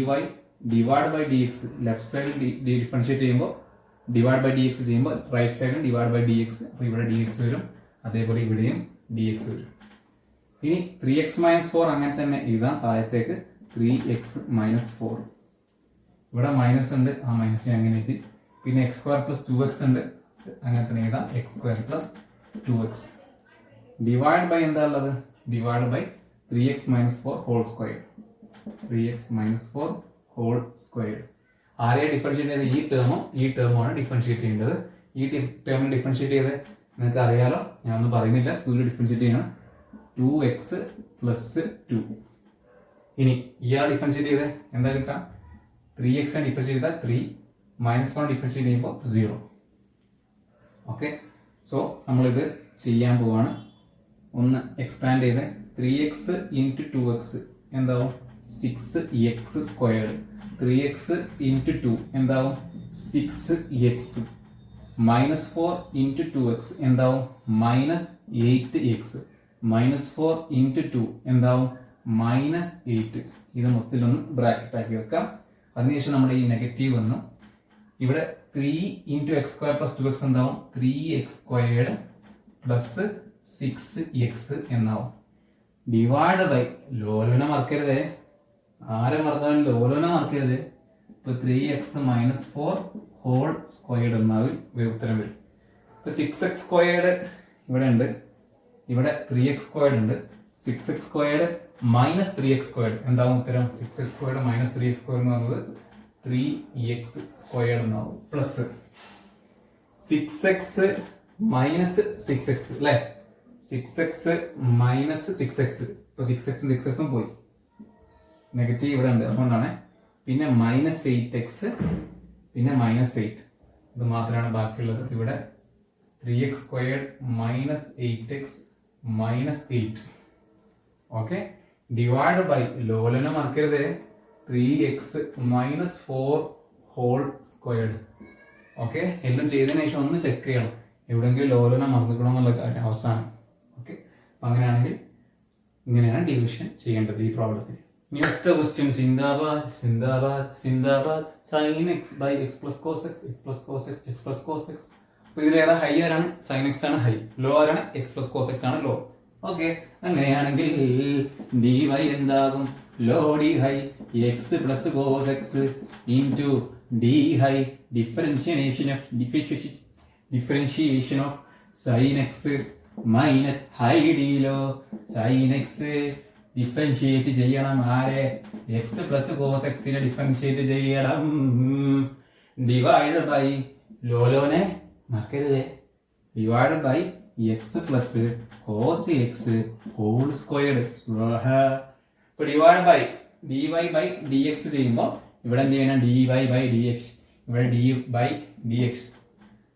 divide by dx, left സൈഡിൽ ഡിഫറൻഷിയേറ്റ് ചെയ്യുമ്പോൾ ഡിവൈഡ് ബൈ dx ചെയ്യുമ്പോൾ റൈറ്റ് സൈഡിൽ ഡിവൈഡ് ബൈ dx. അപ്പൊ ഇവിടെ dx വരും, അതേപോലെ ഇവിടെയും dx വരും. ഇനി 3x മൈനസ് 4 അങ്ങനെ തന്നെ എഴുതാം, താഴത്തേക്ക് 3x മൈനസ് 4. ഇവിടെ മൈനസ് ഉണ്ട്, ആ മൈനസ് അങ്ങനെ എഴുതി. പിന്നെ എക്സ് സ്ക്വയർ പ്ലസ് 2x ഉണ്ട്, അങ്ങനെ തന്നെ എഴുതാം x square plus 2x. Divide by എന്താ ഉള്ളത്, divide by 3x minus 4 whole square. 3x minus 4 whole square. ആരെയാ ഡിഫറൻഷിയേറ്റ് ചെയ്ത്, ഈ ടേമാണ് ഡിഫറൻഷിയേറ്റ് ചെയ്യേണ്ടത്. ഈ ടേം ഡിഫറൻഷിയേറ്റ് ചെയ്ത് നിങ്ങൾക്ക് അറിയാലോ, ഞാൻ ഒന്നും പറയുന്നില്ല, സ്കൂളിൽ ഡിഫറൻഷിയേറ്റ് ചെയ്യണം. 2x plus 2. ഇനി ഇയാൾ ഡിഫറൻഷിയേറ്റ് ചെയ്ത് എന്താ കിട്ടാം, 3x ഡിഫറൻഷിയേറ്റ് ചെയ്താൽ 3 മൈനസ് 1 ഡിഫറൻഷിയേറ്റ് ചെയ്യുമ്പോൾ 0. ഓക്കെ, സോ നമ്മളിത് ചെയ്യാൻ പോവാണ്. ഒന്ന് എക്സ്പാൻഡ് ചെയ്ത് 3x ഇൻറ്റു 2x എന്താവും 6x സ്ക്വയർഡ്. 3x ഇൻറ്റു 2 എന്താവും 6x. മൈനസ് 4 ഇൻറ്റു 2x എന്താവും മൈനസ് 8x. മൈനസ് 4 ഇൻറ്റു 2 എന്താവും മൈനസ് 8. ഇത് മൊത്തത്തിലൊന്ന് ബ്രാക്കറ്റ് ആക്കി വെക്കാം. അതിനുശേഷം നമ്മുടെ ഈ നെഗറ്റീവ് വന്നു. ഇവിടെ 3 into x square plus 2x എന്താവും 3x സ്ക്വയർഡ് പ്ലസ് 6x എന്നാവും. ഡിവൈഡ് ബൈ ലോലോനെ മറക്കരുത്, ആരെ മറന്നാലും ലോലോനെ മറക്കരുത്. ഇപ്പൊ 3x മൈനസ് 4 ഹോൾ സ്ക്വയർഡ് എന്നാവും ഉത്തരം വരും. ഇപ്പൊ 6x സ്ക്വയർഡ് ഇവിടെ ഉണ്ട്, ഇവിടെ 3x സ്ക്വയർഡ് ഉണ്ട്. 6x squared minus 3x squared എന്താവും ഉത്തരം, 6x squared minus 3x squared എന്ന് പറയുന്നത് 3x സ്ക്വയർഡ് എന്നാവും. പ്ലസ് 6x മൈനസ് 6x അല്ലെ, 6x മൈനസ് 6x. ഇപ്പൊ 6x പോയി, നെഗറ്റീവ് ഇവിടെ ഉണ്ട്, അതുകൊണ്ടാണ്. പിന്നെ മൈനസ് 8x, പിന്നെ മൈനസ് 8. ഇത് മാത്രമാണ് ബാക്കിയുള്ളത്. ഇവിടെ 3x squared minus 8x minus 8. Okay, divide by ലോലനെ മറക്കരുത് 3x minus 4 whole squared. Okay, എല്ലാം ചെയ്തതിനു ശേഷം ഒന്ന് ചെക്ക് ചെയ്യണം എവിടെയെങ്കിലും ലോലനെ മറന്നിക്കണോ എന്നുള്ള കാര്യം അവസാനം. ഓക്കെ, അപ്പം അങ്ങനെയാണെങ്കിൽ ഇങ്ങനെയാണ് ഡിവിഷൻ ചെയ്യേണ്ടത് ഈ പ്രോബ്ലത്തിൽ. ഇനി അടുത്ത ക്വസ്റ്റ്യൻ, സിന്ദാബാദ് സിന്ദാബാദ് സിന്ദാബാദ് sin x by x plus cos x, x plus cos x, x plus cos x. അപ്പൊ ഇതിലേറെ ഹൈ ആരാണ്, സൈൻ എക്സ് ആണ് ഹൈ, ലോ ആരാണ് എക്സ് പ്ലസ് കോസ് എക്സ് ആണ് ലോ. ഓക്കെ, അങ്ങനെയാണെങ്കിൽ ഡി വൈ എന്താകും, low d high x plus cos x into d high differentiation of sign x minus high d low. Sin x differentiate ചെയ്യണം ആരെ, x plus cos എക്സിനെ differentiate ചെയ്യണം. Divide by ലോലോനെ മറക്കരുത്, divide by x plus cos x whole squared. ഇപ്പൊ divide by d y by d x ചെയ്യുമ്പോൾ ഇവിടെ എന്ത് ചെയ്യണം, d y by d x, ഇവിടെ d by d x.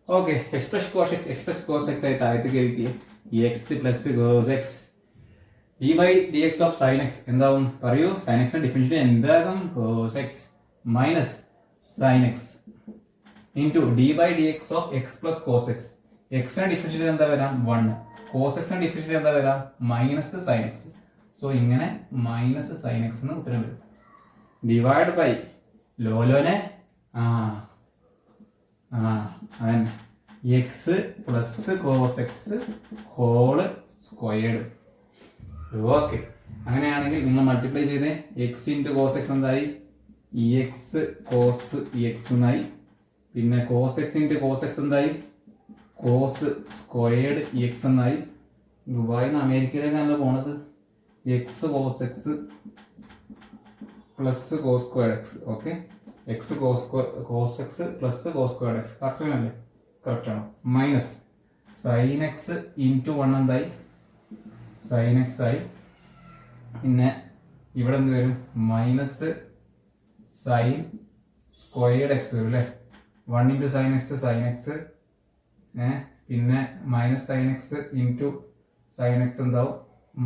Okay, x plus cos x, x plus cos x ആയി താഴത്തേക്ക് എഴുതിയ x plus cos x d by d x of sign x എന്താവും പറയൂ, സൈൻ എക്സ് ഡിഫറൻഷിയേറ്റ് എന്താകും cos x minus sign x into d by d x of x plus cos x. എക്സിനെ differentiate എന്താ വരാം 1, cos എക്സിനെ differentiate എന്താ വരാം minus sign x. So ഇങ്ങനെ മൈനസ് സൈൻ എക്സ് എന്ന് ഉത്തരം വരും. ഡിവൈഡ് ബൈ ലോലോനെ അതന്നെ x plus cos x whole squared. Okay, അങ്ങനെയാണെങ്കിൽ നിങ്ങൾ മൾട്ടിപ്ലൈ ചെയ്തേ, എക്സ് ഇൻറ്റു കോസ് എക്സ് എന്തായി, എക്സ് കോസ് എക്സ് എന്നായി. പിന്നെ cos x into cos x എന്തായി, കോസ് സ്ക്വയർഡ് എക്സ് എന്നായി. ദുബായിൽ നിന്ന് അമേരിക്കയിലേക്കാണല്ലോ പോണത്. X cos x plus cos squared x. Okay, x cos x plus cos squared x correct അല്ലേ? Correct ആണ്. മൈനസ് സൈൻ എക്സ് ഇൻറ്റു 1 എന്തായി? സൈൻ എക്സ് ആയി. പിന്നെ ഇവിടെ എന്ത് വരും? മൈനസ് സൈൻ സ്ക്വയർഡ് എക്സ് വരും അല്ലേ? 1 into sine x sine x, പിന്നെ minus sign x into sine x എന്താവും?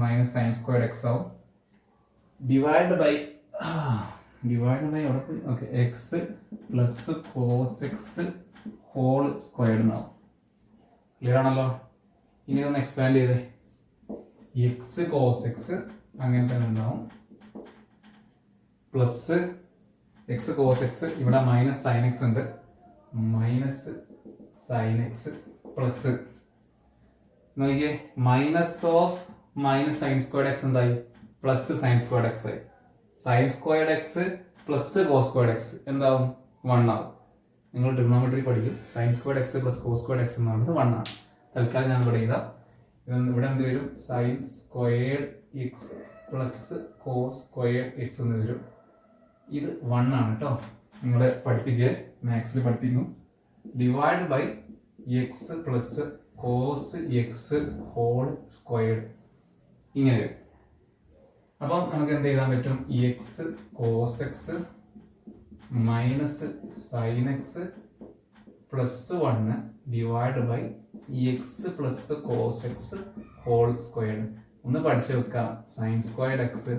മൈനസ് സൈൻ സ്ക്വയർഡ് എക്സ് ആവും. ഡിവൈഡ് ബൈ അവിടെ പോയി. Okay, x plus cos x whole squared എന്നാവും. ക്ലിയർ ആണല്ലോ? ഇനി ഒന്ന് എക്സ്പാൻഡ് ചെയ്തേ. എക്സ് കോസ് എക്സ് അങ്ങനെ തന്നെ ഉണ്ടാവും, പ്ലസ് എക്സ് കോസ് എക്സ്, ഇവിടെ മൈനസ് സൈൻ എക്സ് ഉണ്ട്, മൈനസ് സൈൻ എക്സ് പ്ലസ് നോക്കിയേ minus of minus sign squared x എന്തായി? പ്ലസ് സൈൻ സ്ക്വയർഡ് എക്സ് ആയി. Sin squared x plus cos squared x എന്താവും? 1 ആവും. നിങ്ങൾ ട്രിഗണോമെട്രി പഠിക്കും. Sin squared x plus cos squared x എന്ന് പറയുന്നത് 1 ആണ്. തൽക്കാലം ഞാൻ ഇവിടെ എഴുതാം. ഇവിടെ എന്ത് വരും? Sin squared x plus cos squared x എന്ന് വരും. ഇത് 1 ആണ് കേട്ടോ. നിങ്ങളെ പഠിപ്പിക്കുക, മാത്സിൽ പഠിപ്പിക്കും. Divide by x plus cos x whole squared ഇങ്ങനെ വരും. അപ്പം നമുക്ക് എന്ത് ചെയ്താൻ പറ്റും? X cos x minus sign x plus 1 divide by x plus cos x whole squared. ഒന്ന് പഠിച്ചു വെക്കാം. Sin squared x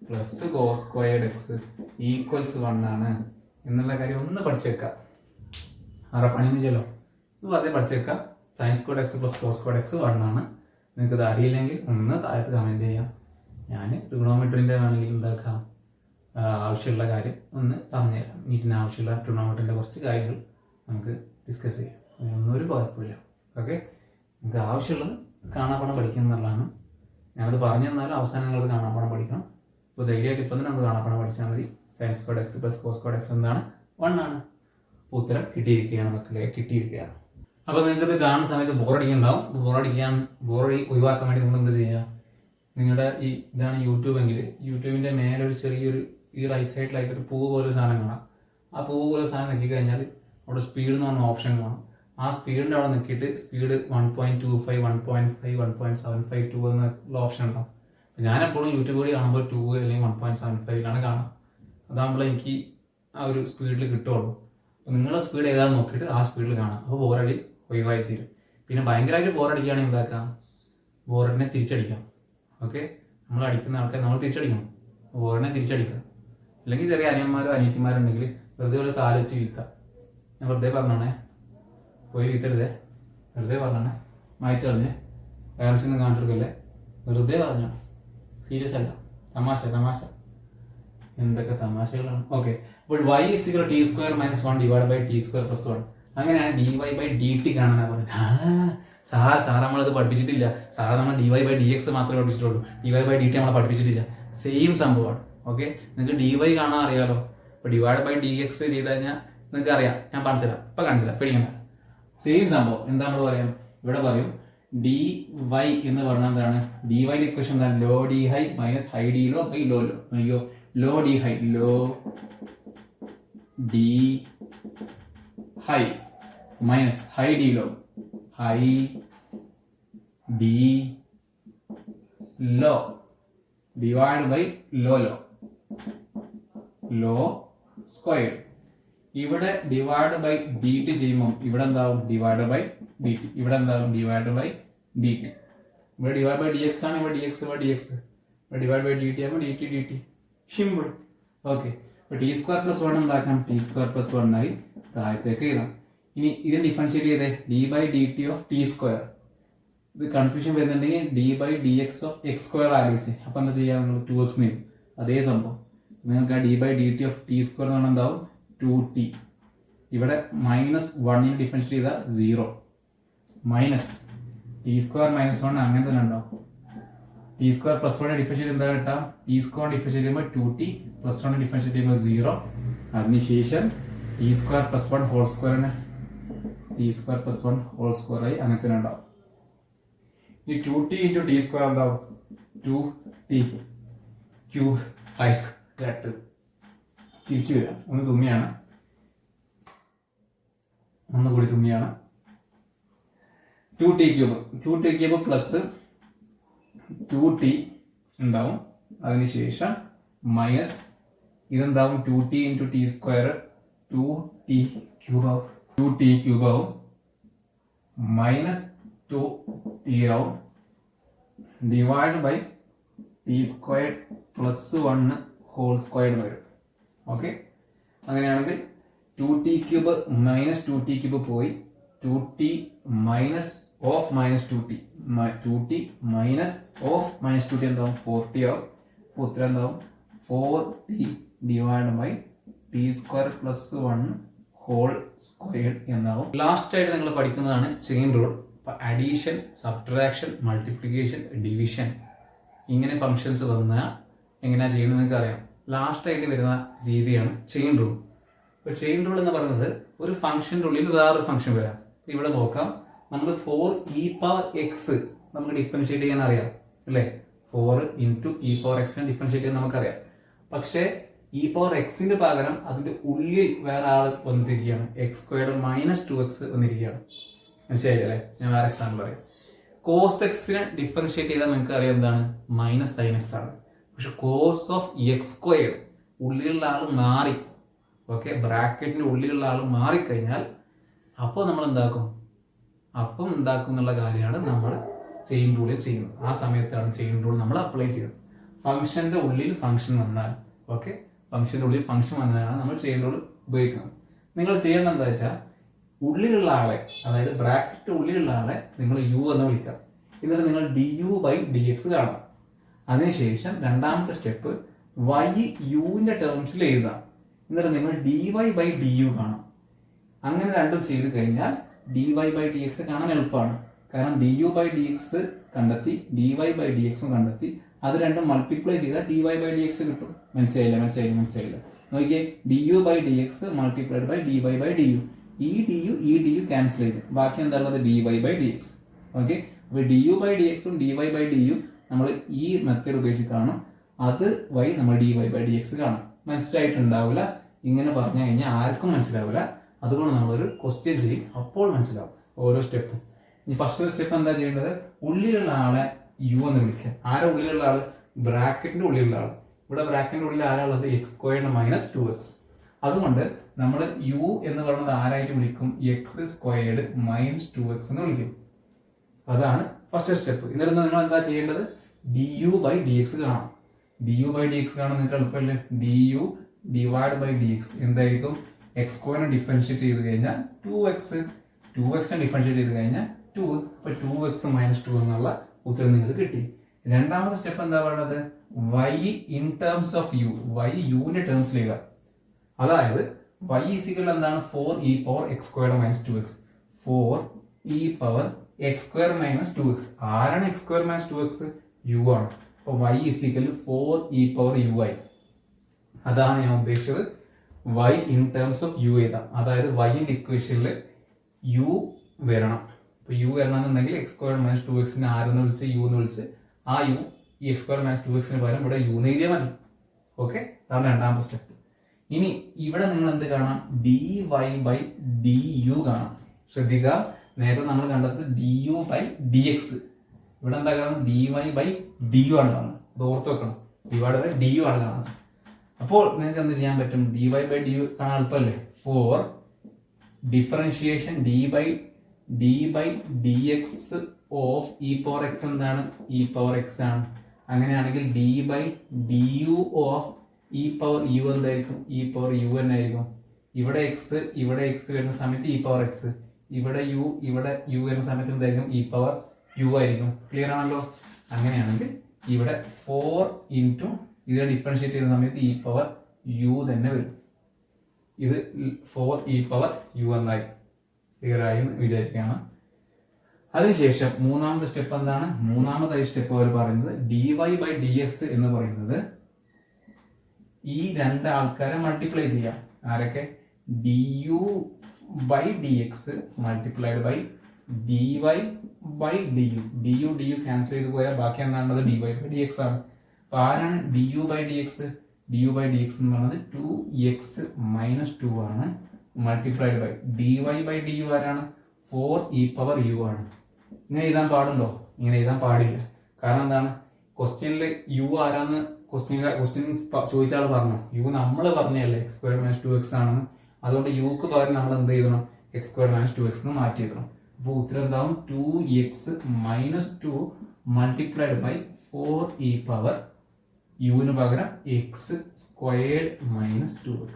plus cos squared x equals 1 ആണ് എന്നുള്ള കാര്യം ഒന്ന് പഠിച്ചു വെക്കാം. ആറെ പണിയൊന്നും ചെയ്യല്ലോ, ഇത് വെറുതെ പഠിച്ചു വെക്കാം. Sin squared x plus cos squared x 1 ആണ്. നിങ്ങൾക്ക് ഇത് അറിയില്ലെങ്കിൽ ഒന്ന് താഴത്ത് കമൻറ്റ് ചെയ്യാം. ഞാൻ ട്രിഗണോമെട്രിൻ്റെ വേണമെങ്കിൽ ഉണ്ടാക്കാം. ആവശ്യമുള്ള കാര്യം ഒന്ന് പറഞ്ഞുതരാം. നീറ്റിന് ആവശ്യമുള്ള ട്രിഗണോമെട്രിൻ്റെ കുറച്ച് കാര്യങ്ങൾ നമുക്ക് ഡിസ്കസ് ചെയ്യാം. അതിനൊന്നും ഒരു കുഴപ്പമില്ല. ഓക്കെ, നിങ്ങൾക്ക് ആവശ്യമുള്ളത് കാണാപ്പാഠം പഠിക്കുക എന്നുള്ളതാണ്. ഞാനത് പറഞ്ഞു തന്നാലും അവസാനം നിങ്ങളത് കാണാപ്പാഠം പഠിക്കണം. ഇപ്പോൾ ധൈര്യമായിട്ട് ഇപ്പം തന്നെ നമുക്ക് കാണാപ്പാഠം പഠിച്ചാൽ മതി. Sin squared x plus cos squared x എന്താണ്? 1 ആണ്. അപ്പോൾ ഉത്തരം കിട്ടിയിരിക്കുകയാണ് മക്കളെ, കിട്ടിയിരിക്കുകയാണ്. അപ്പോൾ നിങ്ങൾക്ക് ഇത് കാണുന്ന സമയത്ത് ബോറടിക്കുന്നുണ്ടാവും. ബോറടി ഒഴിവാക്കാൻ വേണ്ടി നിങ്ങൾ എന്ത് ചെയ്യുക? നിങ്ങളുടെ ഇതാണ് യൂട്യൂബെങ്കിൽ യൂട്യൂബിൻ്റെ മേലെ ഒരു ചെറിയൊരു ഈ റൈറ്റ് സൈഡിലായിട്ട് ഒരു പൂവ് പോലെ സാധനം കാണാം. ആ പൂവ് പോലെ സാധനം നോക്കി കഴിഞ്ഞാൽ അവിടെ സ്പീഡ് എന്ന് പറഞ്ഞ ഓപ്ഷൻ കാണും. ആ സ്പീഡിൻ്റെ അവിടെ നോക്കിയിട്ട് സ്പീഡ് 1.25, 1.5, 1.752 എന്നുള്ള ഓപ്ഷൻ ഉണ്ടാവും. ഞാനെപ്പോഴും യൂട്യൂബ് വഴി കാണുമ്പോൾ 2 അല്ലെങ്കിൽ 1.75 കാണാം. അതാകുമ്പോൾ എനിക്ക് ആ ഒരു സ്പീഡിൽ കിട്ടുള്ളൂ. അപ്പോൾ നിങ്ങളുടെ സ്പീഡ് ഏതാണെന്ന് നോക്കിയിട്ട് ആ സ്പീഡിൽ കാണാം. അപ്പോൾ ബോറടി ഒഴിവായി തീരും. പിന്നെ ഭയങ്കരമായിട്ട് ബോറടിക്കുകയാണെങ്കിൽ എന്താക്കാം? ബോറഡിനെ തിരിച്ചടിക്കാം. ഓക്കെ, നമ്മൾ അടിക്കുന്ന ആൾക്കാർ നമ്മൾ തിരിച്ചടിക്കണം. ബോറഡിനെ തിരിച്ചടിക്കുക. അല്ലെങ്കിൽ ചെറിയ അനിയന്മാരോ അനിയത്തിമാരോ ഉണ്ടെങ്കിൽ വെറുതെ ഒരു കാല് വെച്ച് വീത്താം. ഞാൻ വെറുതെ പറഞ്ഞോണേ, പോയി വീത്തരുതേ, വെറുതെ പറഞ്ഞോണേ, മായച്ചു കളഞ്ഞേ, പേരൻസിനൊന്നും കാണിച്ചെടുക്കല്ലേ, വെറുതെ പറഞ്ഞോ, സീരിയസ് അല്ല, തമാശ. എന്തൊക്കെ തമാശകളാണ്. ഓക്കെ, അപ്പോൾ y = t² - 1 divide by t² + 1. അങ്ങനെയാണ് dy/dt കാണാനാണ് പറഞ്ഞത്. സാർ നമ്മളത് പഠിപ്പിച്ചിട്ടില്ല. സാർ നമ്മൾ dy/dx മാത്രമേ പഠിപ്പിച്ചിട്ടുള്ളൂ. dy/dt നമ്മളെ പഠിപ്പിച്ചിട്ടില്ല. സെയിം സംഭവമാണ്. ഓക്കെ, നിങ്ങൾക്ക് dy കാണാൻ അറിയാലോ. അപ്പോൾ ഡിവൈഡ്/dx ചെയ്ത് കഴിഞ്ഞാൽ നിങ്ങൾക്ക് അറിയാം. ഞാൻ കാണിച്ചുതരാം, ഇപ്പം കാണിച്ചുതരാം, പേടിക്കണ്ട. സെയിം സംഭവം. എന്താ നമ്മൾ പറയാം? ഇവിടെ പറയും dy എന്ന് പറഞ്ഞാൽ എന്താണ്? dy ഇക്വേഷൻ എന്താണ്? Low d high minus high d low by low low. അയ്യോ, low d high, low d high minus high d low, high d low divide by low low, low squared. ഇവിടെ divide by d t ചെയ്യുമ്പോൾ ഇവിടെ എന്താവും? Divide by d t. ഇവിടെ എന്താവും? Divide by d t. ഇവിടെ divide by d x ആണ്, ഇവിടെ d x by d x. ഇവിടെ ഡിവൈഡ് ബൈ ഡി ടി ആകുമ്പോൾ D T D T. Simple. Okay, അപ്പോൾ t² + 1 ഉണ്ടാക്കാം. t² + 1 ആയി താഴത്തേക്ക് എഴുതാം. ഇനി ഇതിനെ ഡിഫറൻഷിയേറ്റ് ചെയ്തേ, d/dt ഓഫ് t². ഇത് കൺഫ്യൂഷൻ വരുന്നുണ്ടെങ്കിൽ d/dx ഓഫ് x² ആലോചിച്ച് അപ്പം എന്താ ചെയ്യുക? നിങ്ങൾ 2x നേരും. അതേ സംഭവം നിങ്ങൾക്ക് ആ d/dt ഓഫ് t² എന്ന് പറഞ്ഞാൽ എന്താവും? 2t. ഇവിടെ -1 ഡിഫറൻഷിയേറ്റ് ചെയ്താൽ 0 മൈനസ് t² - 1 അങ്ങനെ തന്നെ ഉണ്ടാവും. t² + 1 ഡിഫറൻഷിയേറ്റ് എന്താ കിട്ടാം? t² ഡിഫറൻഷിയേറ്റ് ചെയ്യുമ്പോൾ 2t + 1 ഡിഫറൻഷിയേറ്റ് ചെയ്യുമ്പോൾ 0. അതിനുശേഷം t² + 1 ഹോൾ സ്ക്വയറിന് t² + 1 ഹോൾ സ്ക്വയർ ആയി അങ്ങനെ തന്നെ ഉണ്ടാവും. ഈ 2t × t² എന്താവും? 2t³ ആയി കേട്ട് തിരിച്ചു വരാം. ഒന്ന് തുമ്മിയാണ്. ഒന്നുകൂടി തുമ്മിയാണ്. 2t cube 2t cube plus 2t ഉണ്ടാവും. അതിനുശേഷം മൈനസ് ഇതെന്താവും 2t into t square 2t cube ആവും. 2t ക്യൂബ് ആവും. മൈനസ് 2t ആവും. Divide by t square plus 1 whole square വരും. ഓക്കെ, അങ്ങനെയാണെങ്കിൽ 2t cube minus 2t cube പോയി 2t minus of minus 2t 2t minus of minus 2t എന്താവും 4t ആവും. അപ്പോൾ ഉത്തരം എന്താവും 4t divide by t square plus 1 whole square എന്നാവും. Last ആയിട്ട് നിങ്ങൾ പഠിക്കുന്നതാണ് ചെയിൻ റൂൾ. അപ്പോൾ അഡീഷൻ, സബ്ട്രാക്ഷൻ, മൾട്ടിപ്ലിക്കേഷൻ, ഡിവിഷൻ ഇങ്ങനെ ഫങ്ഷൻസ് വന്നാൽ എങ്ങനെയാണ് ചെയ്യുന്നത് നിങ്ങൾക്ക് അറിയാം. ലാസ്റ്റ് ആയിട്ട് വരുന്ന രീതിയാണ് ചെയിൻ റൂൾ. ഇപ്പോൾ ചെയിൻ റൂൾ എന്ന് പറയുന്നത് ഒരു ഫംഗ്ഷൻ്റെ ഉള്ളിൽ വേറൊരു ഫംഗ്ഷൻ വരാം. ഇവിടെ നോക്കാം, നമ്മൾ 4e⁻x നമുക്ക് ഡിഫറൻഷിയേറ്റ് ചെയ്യാൻ അറിയാം അല്ലേ. 4 ഇൻറ്റു e⁻x ഡിഫറൻഷിയേറ്റ് ചെയ്യാൻ നമുക്കറിയാം. പക്ഷേ e⁻x പകരം അതിൻ്റെ ഉള്ളിൽ വേറെ ആൾ വന്നിരിക്കുകയാണ്. x² മൈനസ് 2x വന്നിരിക്കുകയാണ്. മനസ്സിലായില്ലേ? ഞാൻ വേറെ എക്സാമ്പിൾ പറയാം. cos x ഡിഫറൻഷിയേറ്റ് ചെയ്താൽ നിങ്ങൾക്ക് അറിയാം എന്താണ് മൈനസ് sin x ആണ്. പക്ഷെ കോസ് ഓഫ് x² ഉള്ളിലുള്ള ആൾ മാറി, ഓക്കെ, ബ്രാക്കറ്റിൻ്റെ ഉള്ളിലുള്ള ആൾ മാറിക്കഴിഞ്ഞാൽ അപ്പോൾ നമ്മൾ എന്താക്കും എന്നുള്ള കാര്യമാണ് നമ്മൾ ചെയിൻ റൂളിൽ ചെയ്യുന്നത്. ആ സമയത്താണ് ചെയിൻ റൂൾ നമ്മൾ അപ്ലൈ ചെയ്യുന്നത്. ഫംഗ്ഷൻ്റെ ഉള്ളിൽ ഫംഗ്ഷൻ വന്നാൽ, ഓക്കെ, ഫംഗ്ഷൻ്റെ ഉള്ളിൽ ഫംഗ്ഷൻ വന്നതാണ് നമ്മൾ ചെയിൻ റൂൾ ഉപയോഗിക്കുന്നത്. നിങ്ങൾ ചെയ്യേണ്ടത് എന്താ വെച്ചാൽ ഉള്ളിലുള്ള ആളെ, അതായത് ബ്രാക്കറ്റ് ഉള്ളിലുള്ള ആളെ നിങ്ങൾ യു എന്ന് വിളിക്കാം. എന്നിട്ട് നിങ്ങൾ du/dx കാണാം. അതിനുശേഷം രണ്ടാമത്തെ സ്റ്റെപ്പ് y യുവിൻ്റെ ടേംസിൽ എഴുതാം. എന്നിട്ട് നിങ്ങൾ dy/du കാണാം. അങ്ങനെ രണ്ടും ചെയ്ത് കഴിഞ്ഞാൽ dy/dx കാണാൻ എളുപ്പമാണ്. കാരണം du/dx കണ്ടെത്തി dy/dx കണ്ടെത്തി അത് രണ്ടും മൾട്ടിപ്ലൈ ചെയ്താൽ dy/dx കിട്ടും. മനസ്സിലായില്ല? നോക്കിയേ, du/dx മൾട്ടിപ്ലൈഡ് ബൈ dy/du. ഈ du ക്യാൻസൽ ചെയ്ത് ബാക്കി എന്താ ഉള്ളത് dy/dx. ഓക്കെ, അപ്പോൾ du/dx dy/du നമ്മൾ ഈ മെത്തേഡ് ഉപയോഗിച്ച് കാണും. അത് വഴി നമ്മൾ dy/dx കാണും. മനസ്സിലായിട്ടുണ്ടാവില്ല, ഇങ്ങനെ പറഞ്ഞു കഴിഞ്ഞാൽ ആർക്കും മനസ്സിലാവില്ല. അതുകൊണ്ട് നമ്മളൊരു ക്വസ്റ്റ്യൻ ചെയ്യും, അപ്പോൾ മനസ്സിലാവും ഓരോ സ്റ്റെപ്പും. ഇനി ഫസ്റ്റ് സ്റ്റെപ്പ് എന്താ ചെയ്യേണ്ടത്, ഉള്ളിലുള്ള ആളെ യു എന്ന് വിളിക്കുക. ആരെ ഉള്ളിലുള്ള ആൾ? ബ്രാക്കറ്റിന്റെ ഉള്ളിലുള്ള ആൾ. ഇവിടെ ബ്രാക്കറ്റിന്റെ ഉള്ളിൽ ആരാളുള്ളത്? x² minus 2x. അതുകൊണ്ട് നമ്മൾ യു എന്ന് പറയുന്നത് ആരായിട്ട് വിളിക്കും? x² മൈനസ് 2x എന്ന് വിളിക്കും. അതാണ് ഫസ്റ്റ് സ്റ്റെപ്പ്. എന്നിട്ട് നിങ്ങൾ എന്താ ചെയ്യേണ്ടത്? du/dx കാണാം. du/dx കാണാൻ നിങ്ങൾക്ക് എളുപ്പമല്ലേ? du ഡിവൈഡ് ബൈ dx എന്തായിരിക്കും? x² ഡിഫറൻഷിയേറ്റ് ചെയ്ത് കഴിഞ്ഞാൽ 2x ഡിഫറൻഷിയേറ്റ് ചെയ്ത് കഴിഞ്ഞാൽ 2. അപ്പോൾ 2x മൈനസ് 2 എന്നുള്ള ഉത്തരം നിങ്ങൾക്ക് കിട്ടി. രണ്ടാമത്തെ സ്റ്റെപ്പ് എന്താ പറയുന്നത്? y in terms of u. y യുവിന്റെ ടേംസിൽ എഴുതാം. അതായത് y ഈക്വൽ എന്താണ്? 4e⁻x² minus 2x. 4e⁻x² minus 2x. ആരാണ് x² മൈനസ് 2x? യു ആണ്. അപ്പോൾ y ഈക്വൽ 4e⁻ui. അതാണ് ഞാൻ ഉദ്ദേശിച്ചത്. y in terms of u എഴുതാം. അതായത് y-ന്റെ ഇക്വേഷനിൽ യു വരണം. ഇപ്പോൾ യു വരണമെന്നുണ്ടെങ്കിൽ x² മൈനസ് 2x ആരെന്ന് വിളിച്ച് യു എന്ന് വിളിച്ച് ആ യു ഈ x² മൈനസ് 2x പകരം ഇവിടെ യു എന്ന് എഴുതിയാൽ മതി. ഓക്കെ, അതാണ് രണ്ടാമത്തെ സ്റ്റെപ്പ്. ഇനി ഇവിടെ നിങ്ങൾ എന്ത് കാണാം? dy/du കാണാം. ശ്രദ്ധിക്കുക, നേരത്തെ നമ്മൾ കണ്ടത് du/dx. ഇവിടെ എന്താ കാണുന്നത്? dy/du ആണ് കാണുന്നത്. അത് ഓർത്ത് വെക്കണം. dy/du ആണ് കാണുന്നത്. അപ്പോൾ നിങ്ങൾക്ക് എന്ത് ചെയ്യാൻ പറ്റും? dy/du കാണാൻ എളുപ്പമല്ലേ? Four differentiation d/dx of e⁻x എന്താണ്? e⁻x ആണ്. അങ്ങനെയാണെങ്കിൽ d/du ഓഫ് e⁻u എന്തായിരിക്കും? e⁻u എന്നായിരിക്കും. ഇവിടെ x വരുന്ന സമയത്ത് e⁻x, ഇവിടെ u വരുന്ന സമയത്ത് എന്തായിരിക്കും? e⁻u ആയിരിക്കും. ക്ലിയർ ആണല്ലോ? അങ്ങനെയാണെങ്കിൽ ഇവിടെ 4 ഇൻറ്റു ഇതിനെ ഡിഫറൻഷിയേറ്റ് ചെയ്യുന്ന സമയത്ത് e⁻u തന്നെ വരും. ഇത് 4e⁻u എന്നായി. ക്ലിയർ ആയി വിചാരിക്കുകയാണ്. അതിനുശേഷം മൂന്നാമത്തെ സ്റ്റെപ്പ് എന്താണ്? മൂന്നാമതായി സ്റ്റെപ്പ് അവർ പറയുന്നത് dy/dx എന്ന് പറയുന്നത് ഈ രണ്ട് ആൾക്കാരെ മൾട്ടിപ്ലൈ ചെയ്യാം. ആരൊക്കെ? du/dx multiplied by dy/du. du cancel ചെയ്ത് പോയാൽ ബാക്കി എന്താണുള്ളത്? dy/dx ആണ്. അപ്പൊ ആരാണ് du/dx? du/dx എന്ന് പറയുന്നത് 2x മൈനസ് 2 ആണ്. മൾട്ടിപ്ലൈഡ് ബൈ dy/du ആരാണ് 4e⁻u ആണ്. ഇങ്ങനെ എഴുതാൻ പാടുണ്ടോ? ഇങ്ങനെ എഴുതാൻ പാടില്ല. കാരണം എന്താണ്? ക്വസ്റ്റ്യനിൽ യു ആരാന്ന് ക്വസ്റ്റ്യൻ ചോദിച്ച ആൾ പറഞ്ഞു. യു നമ്മൾ പറഞ്ഞല്ലേ x² - 2x ആണെന്ന്. അതുകൊണ്ട് യുക്ക് പകരം നമ്മൾ എന്ത് ചെയ്യണം? x² - 2x എന്ന് മാറ്റി എഴുതണം. അപ്പോൾ ഉത്തരം എന്താവും? 2x - 2 മൾട്ടിപ്ലൈഡ് ബൈ 4e⁻u പകരം x² - 2x.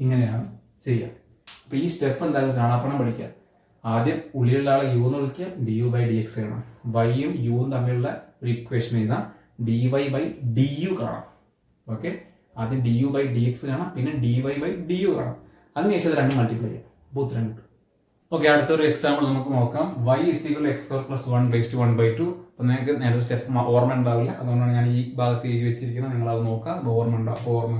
ഇങ്ങനെയാണ് ചെയ്യുക. അപ്പൊ ഈ സ്റ്റെപ്പ് എന്തായാലും കാണാപ്പണം പഠിക്കുക. ആദ്യം ഉള്ളിലുള്ള ആളെ യു എന്ന് വിളിക്കുക, du/dx കാണാം. വൈയും യുവും തമ്മിലുള്ള ഒരു ഇക്വേഷൻ എഴുതാം, dy/du കാണാം. ഓക്കെ, ആദ്യം du/dx കാണാം, പിന്നെ dy/du കാണാം. അതിനുശേഷം രണ്ടും മൾട്ടിപ്ലൈ ചെയ്യാം. അപ്പോൾ ഉത്തരം കിട്ടും. ഓക്കെ, അടുത്തൊരു എക്സാമ്പിൾ നമുക്ക് നോക്കാം. y = x² + 1/1/2. അപ്പോൾ നിങ്ങൾക്ക് നേരത്തെ സ്റ്റെപ്പ് ഓർമ്മ ഉണ്ടാവില്ല, അതുകൊണ്ടാണ് ഞാൻ ഈ ഭാഗത്ത് എഴുതി വെച്ചിരിക്കുന്നത്. നിങ്ങൾ അത് നോക്കാം, ഓർമ്മ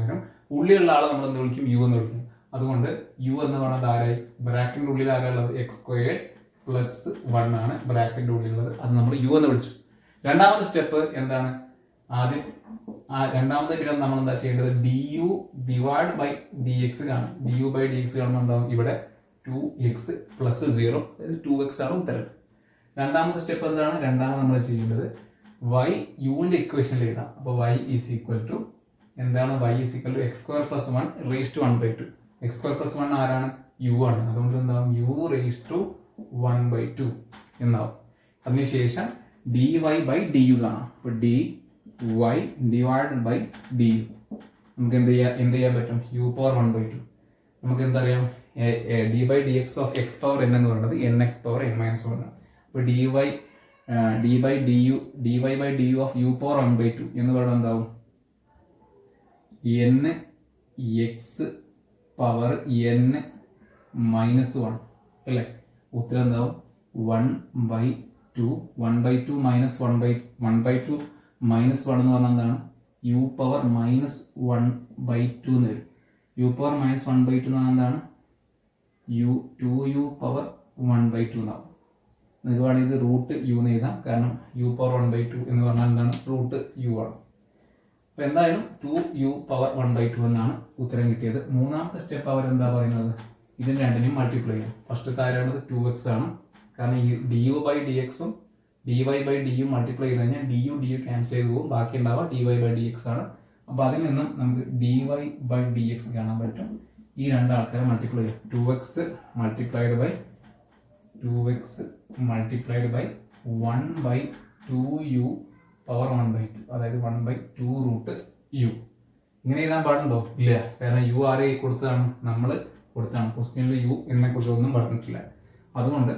വരും. ഉള്ളിലുള്ള ആളെ നമ്മൾ എന്ത് വിളിക്കും? യു എന്ന് വിളിക്കും. അതുകൊണ്ട് യു എന്ന് പറയുന്നത് ആരായി? ബ്രാക്കറ്റിന്റെ ഉള്ളിൽ ആരാളുള്ളത്? x² + 1 ആണ് ബ്രാക്കറ്റിന്റെ ഉള്ളിലുള്ളത്. അത് നമ്മൾ യു എന്ന് വിളിച്ചു. രണ്ടാമത്തെ സ്റ്റെപ്പ് എന്താണ്? ആദ്യം രണ്ടാമത്തെ പീരീഡ് നമ്മൾ എന്താ ചെയ്യേണ്ടത്? du/dx കാണും. du/dx കാണുമ്പോൾ എന്താവും? ഇവിടെ 2x + 0, 2x ആണ് ഉത്തരം. രണ്ടാമത്തെ സ്റ്റെപ്പ് എന്താണ്? രണ്ടാമത് നമ്മൾ ചെയ്യേണ്ടത് y യുവിന്റെ ഇക്വേഷനിൽ എഴുതാം. അപ്പോൾ y = എന്താണ്? y = x² + 1/1/2. x² + 1 ആരാണ്? യു ആണ്. അതുകൊണ്ട് എന്താവും? u⁻1/2 എന്നാവും. അതിനുശേഷം dy/du കാണാം. അപ്പോൾ dy/du നമുക്ക് എന്ത് ചെയ്യാൻ പറ്റും? u⁻1/2. നമുക്ക് എന്തറിയാം? d/dx of x⁻n എന്ന് പറയുന്നത് nx⁻n-1 ആണ്. അപ്പോൾ dy/du of u⁻1/2 എന്ന് പറയുന്നത് എന്താവും? nx⁻n-1 അല്ലേ? ഉത്തരം എന്താവും? 1/2 1/2 - 1/2 - 1 എന്ന് പറഞ്ഞാൽ എന്താണ്? u⁻−1/2 എന്ന് വരും. u⁻−1/2 എന്ന് പറഞ്ഞാൽ എന്താണ്? 2u⁻1/2 എന്നാവും. നിങ്ങൾക്ക് വേണമെങ്കിൽ ഇത് √u എന്ന് എഴുതാം. കാരണം u⁻1/2 എന്ന് പറഞ്ഞാൽ എന്താണ്? √u ആണ്. അപ്പോൾ എന്തായാലും 2u⁻1/2 എന്നാണ് ഉത്തരം കിട്ടിയത്. മൂന്നാമത്തെ സ്റ്റെപ്പ് അവരെന്താ പറയുന്നത്? ഇതിന് രണ്ടിനെയും മൾട്ടിപ്ലൈ ചെയ്യാം. ഫസ്റ്റ് കാര്യമാണത് 2x ആണ്. കാരണം ഈ du/dx-ഉം dy/du മൾട്ടിപ്ലൈ ചെയ്ത് കഴിഞ്ഞാൽ du ക്യാൻസൽ ചെയ്ത് പോകും. ബാക്കി ഉണ്ടാവുക dy/dx ആണ്. അപ്പോൾ അതിൽ നിന്നും നമുക്ക് dy/dx കാണാൻ പറ്റും. ഈ രണ്ടാൾക്കാരെ മൾട്ടിപ്ലൈ ചെയ്യാം. 2x മൾട്ടിപ്ലൈഡ് ബൈ 1/2u⁻1/2, അതായത് 1/2 √u. ഇങ്ങനെ എഴുതാൻ പാടുണ്ടോ? ഇല്ല. കാരണം യു ആരെ കൊടുത്തതാണ്? നമ്മൾ കൊടുത്താണ്. ക്വസ്റ്റ്യനിൽ യു എന്നെ കുറിച്ച് ഒന്നും പറഞ്ഞിട്ടില്ല. അതുകൊണ്ട്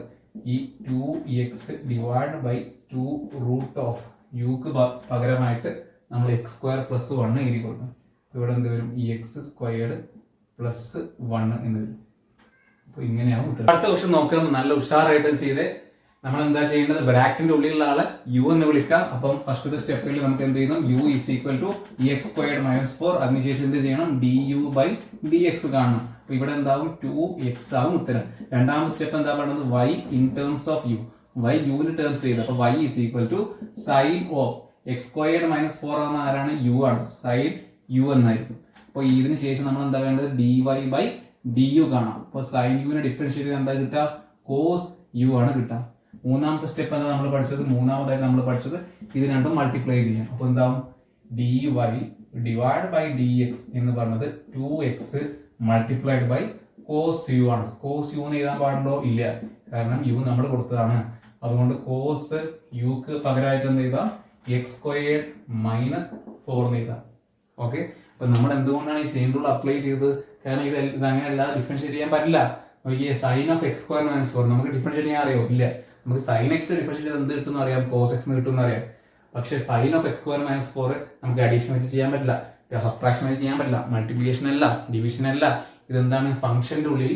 ഈ 2x /2 പകരമായിട്ട് നമ്മൾ x² + 1 എഴുതി കൊടുക്കും. ഇവിടെ എന്ത് വരും? ഈ x² + 1 എന്ന് വരും. അപ്പോൾ ഇങ്ങനെയാവും ഉത്തരം. അടുത്ത ക്വസ്റ്റ്യൻ നോക്കാം. നല്ല ഉഷാറായിട്ട് ചെയ്ത് നമ്മൾ എന്താ ചെയ്യേണ്ടത്? ബ്രാക്കറ്റിന്റെ ഉള്ളിലുള്ള ആളെ യു എന്ന് വിളിക്കാം. അപ്പം ഫസ്റ്റത്തെ സ്റ്റെപ്പിൽ നമുക്ക് എന്ത് ചെയ്യണം? u = x² - 4. അതിനുശേഷം എന്ത് ചെയ്യണം? du/dx കാണണം. അപ്പൊ ഇവിടെ എന്താവും? 2x ആവും ഉത്തരം. രണ്ടാമത്തെ സ്റ്റെപ്പ് എന്താ പറയുന്നത്? y in terms of u. y യുവിന്റെ ടേംസ് ചെയ്ത്. അപ്പൊ y = sin of x² - 4 എന്ന ആരാണ്? u ആണ്. sin u എന്നായിരിക്കും. അപ്പൊ ഇതിന് ശേഷം നമ്മൾ എന്താ വേണ്ടത്? dy/du കാണാം. അപ്പൊ sin u നെ ഡിഫറൻഷിയേറ്റ് ചെയ്ത് എന്താ കിട്ടുക? cos u ആണ് കിട്ടുക. മൂന്നാമത്തെ സ്റ്റെപ്പ് എന്താ നമ്മൾ പഠിച്ചത്? മൂന്നാമതായിട്ട് നമ്മൾ പഠിച്ചത് ഇത് രണ്ടും മൾട്ടിപ്ലൈ ചെയ്യാം. അപ്പൊ എന്താവും? dy/dx എന്ന് പറഞ്ഞത് 2x multiplied by cos u ആണ്. cos u എന്ന് എഴുതാൻ പാടുണ്ടോ? ഇല്ല. കാരണം u നമ്മൾ കൊടുത്തതാണ്. അതുകൊണ്ട് cos uക്ക് പകരമായിട്ട് എന്ത് എഴുതാം? x² - 4 എന്ന് എഴുതാം. ഓക്കെ, അപ്പൊ നമ്മൾ എന്തുകൊണ്ടാണ് ഈ ചെയിൻ റൂൾ അപ്ലൈ ചെയ്തത്? കാരണം ഇത് അങ്ങനെയല്ല, ഡിഫറൻഷിയേറ്റ് ചെയ്യാൻ പറ്റില്ല. നോക്കിയേ, sin of x² - 4 നമുക്ക് ഡിഫറൻഷിയേറ്റ് ചെയ്യാൻ അറിയോ? ഇല്ല. നമുക്ക് sin x ഡിഫറൻഷിയേറ്റ് എന്ത് കിട്ടും അറിയാം? cos x എന്ന് കിട്ടും അറിയാം. പക്ഷേ sin of x² - 4 നമുക്ക് അഡീഷൻ വെച്ച് ചെയ്യാൻ പറ്റില്ല, സബ്ട്രാക്ഷൻ വെച്ച് ചെയ്യാൻ പറ്റില്ല, മൾട്ടിപ്ലിക്കേഷൻ അല്ല, ഡിവിഷൻ അല്ല. ഇതെന്താണ്? ഫംഗ്ഷന്റെ ഉള്ളിൽ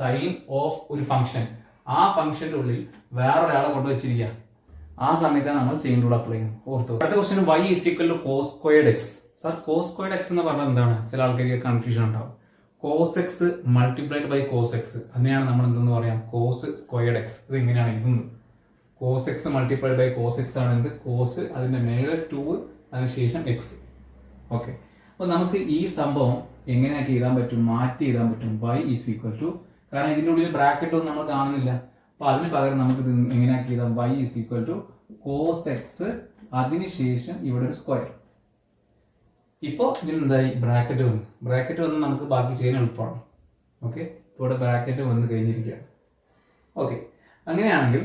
സൈൻ ഓഫ് ഒരു ഫംഗ്ഷൻ, ആ ഫംഗ്ഷന്റെ ഉള്ളിൽ വേറൊരാളെ കൊണ്ടുവച്ചിരിക്കുക. ആ സമയത്താണ് നമ്മൾ ചെയിൻ റൂൾ അപ്ലൈ ചെയ്യുന്നത്. ഓർത്തു. അടുത്ത question y = cos²x. Sir, cos²x എന്ന് പറഞ്ഞാൽ എന്താണ്? ചില ആൾക്കാർക്ക് കൺഫ്യൂഷൻ ഉണ്ടാവും. cos x multiplied by cos x, അതിനെയാണ് നമ്മൾ എന്തെന്ന് പറയാം? cos²x. ഇത് ഇങ്ങനെയാണ് എഴുതുന്നത്. cos x multiplied by cos x ആണ് എന്ത്? cos, അതിന്റെ മേലെ 2, അതിനുശേഷം x. ഓക്കെ, അപ്പൊ നമുക്ക് ഈ സംഭവം എങ്ങനെയാക്കി എഴുതാൻ പറ്റും, മാറ്റി എഴുതാൻ പറ്റും. y ഈസ് ഈക്വൽ ടു, കാരണം ഇതിൻ്റെ ഉള്ളിൽ ബ്രാക്കറ്റ് ഒന്നും നമ്മൾ കാണുന്നില്ല, അപ്പോൾ അതിന് പകരം നമുക്ക് ഇത് എങ്ങനെയാക്കി എഴുതാം, y is equal to cos x, അതിനുശേഷം ഇവിടെ ഒരു സ്ക്വയർ. ഇപ്പോൾ ഇതിനെന്തായി, ബ്രാക്കറ്റ് വന്ന് നമുക്ക് ബാക്കി ചെയ്യാൻ എളുപ്പമാണ്. ഓക്കെ, ഇപ്പോൾ ഇവിടെ ബ്രാക്കറ്റ് വന്ന് കഴിഞ്ഞിരിക്കുകയാണ്. ഓക്കെ, അങ്ങനെയാണെങ്കിൽ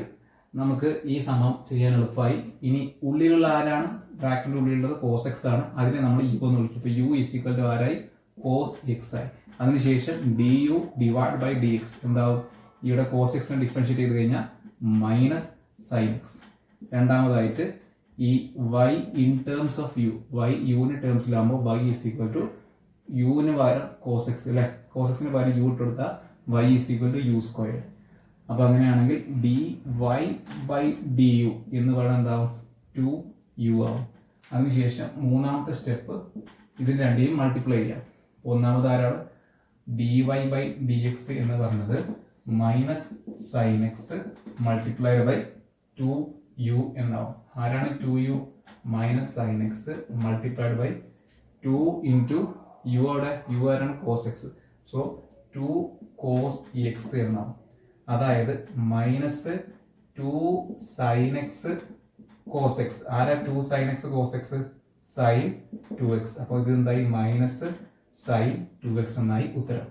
നമുക്ക് ഈ സമം ചെയ്യാൻ എളുപ്പമായി. ഇനി ഉള്ളിലുള്ള ആരാണ്, ബ്രാക്കറ്റിൻ്റെ ഉള്ളിലുള്ളത് കോസ് എക്സ് ആണ്, അതിനെ നമ്മൾ യു എന്ന് വിളിക്കും. ഇപ്പോൾ യു ഈസ് ഈക്വൽ ടു ആരായി, കോസ് എക്സ് ആയി. അതിനുശേഷം d u divide by d x എന്താവും, ഇവിടെ കോസ് എക്സിനെ ഡിഫറൻഷിയേറ്റ് ചെയ്ത് കഴിഞ്ഞാൽ മൈനസ് സൈൻ എക്സ്. രണ്ടാമതായിട്ട് ഈ y in terms of u, y യുവിന് ടേംസിലാകുമ്പോൾ y ഈസ് ഈക്വൽ ടു യുവിന് പകരം കോസ് എക്സ് അല്ലേ, കോസ് എക്സിന് പകരം യു ഇട്ട് കൊടുത്താൽ y is equal to u square. അപ്പോൾ അങ്ങനെയാണെങ്കിൽ d y by d u എന്ന് പറയുന്നത് എന്താവും, 2u ആവും. അതിനുശേഷം മൂന്നാമത്തെ സ്റ്റെപ്പ് ഇതിന് രണ്ടിയും മൾട്ടിപ്ലൈ ചെയ്യാം. ഒന്നാമത് ആരാണ്, d y by d x എന്ന് പറഞ്ഞത് minus sign x multiplied by 2u എന്നാവും. ആരാണ് 2u, minus sign x multiplied by 2 into u, അവിടെ യു ആരാണ്, cos x. So 2 cos x എന്നാവും. അതായത് minus 2 sin x cos x. ആരാ 2 sin x cos x, sin 2x. അപ്പോൾ ഇത് എന്തായി, മൈനസ് സൈൻ 2x എന്നായി ഉത്തരം.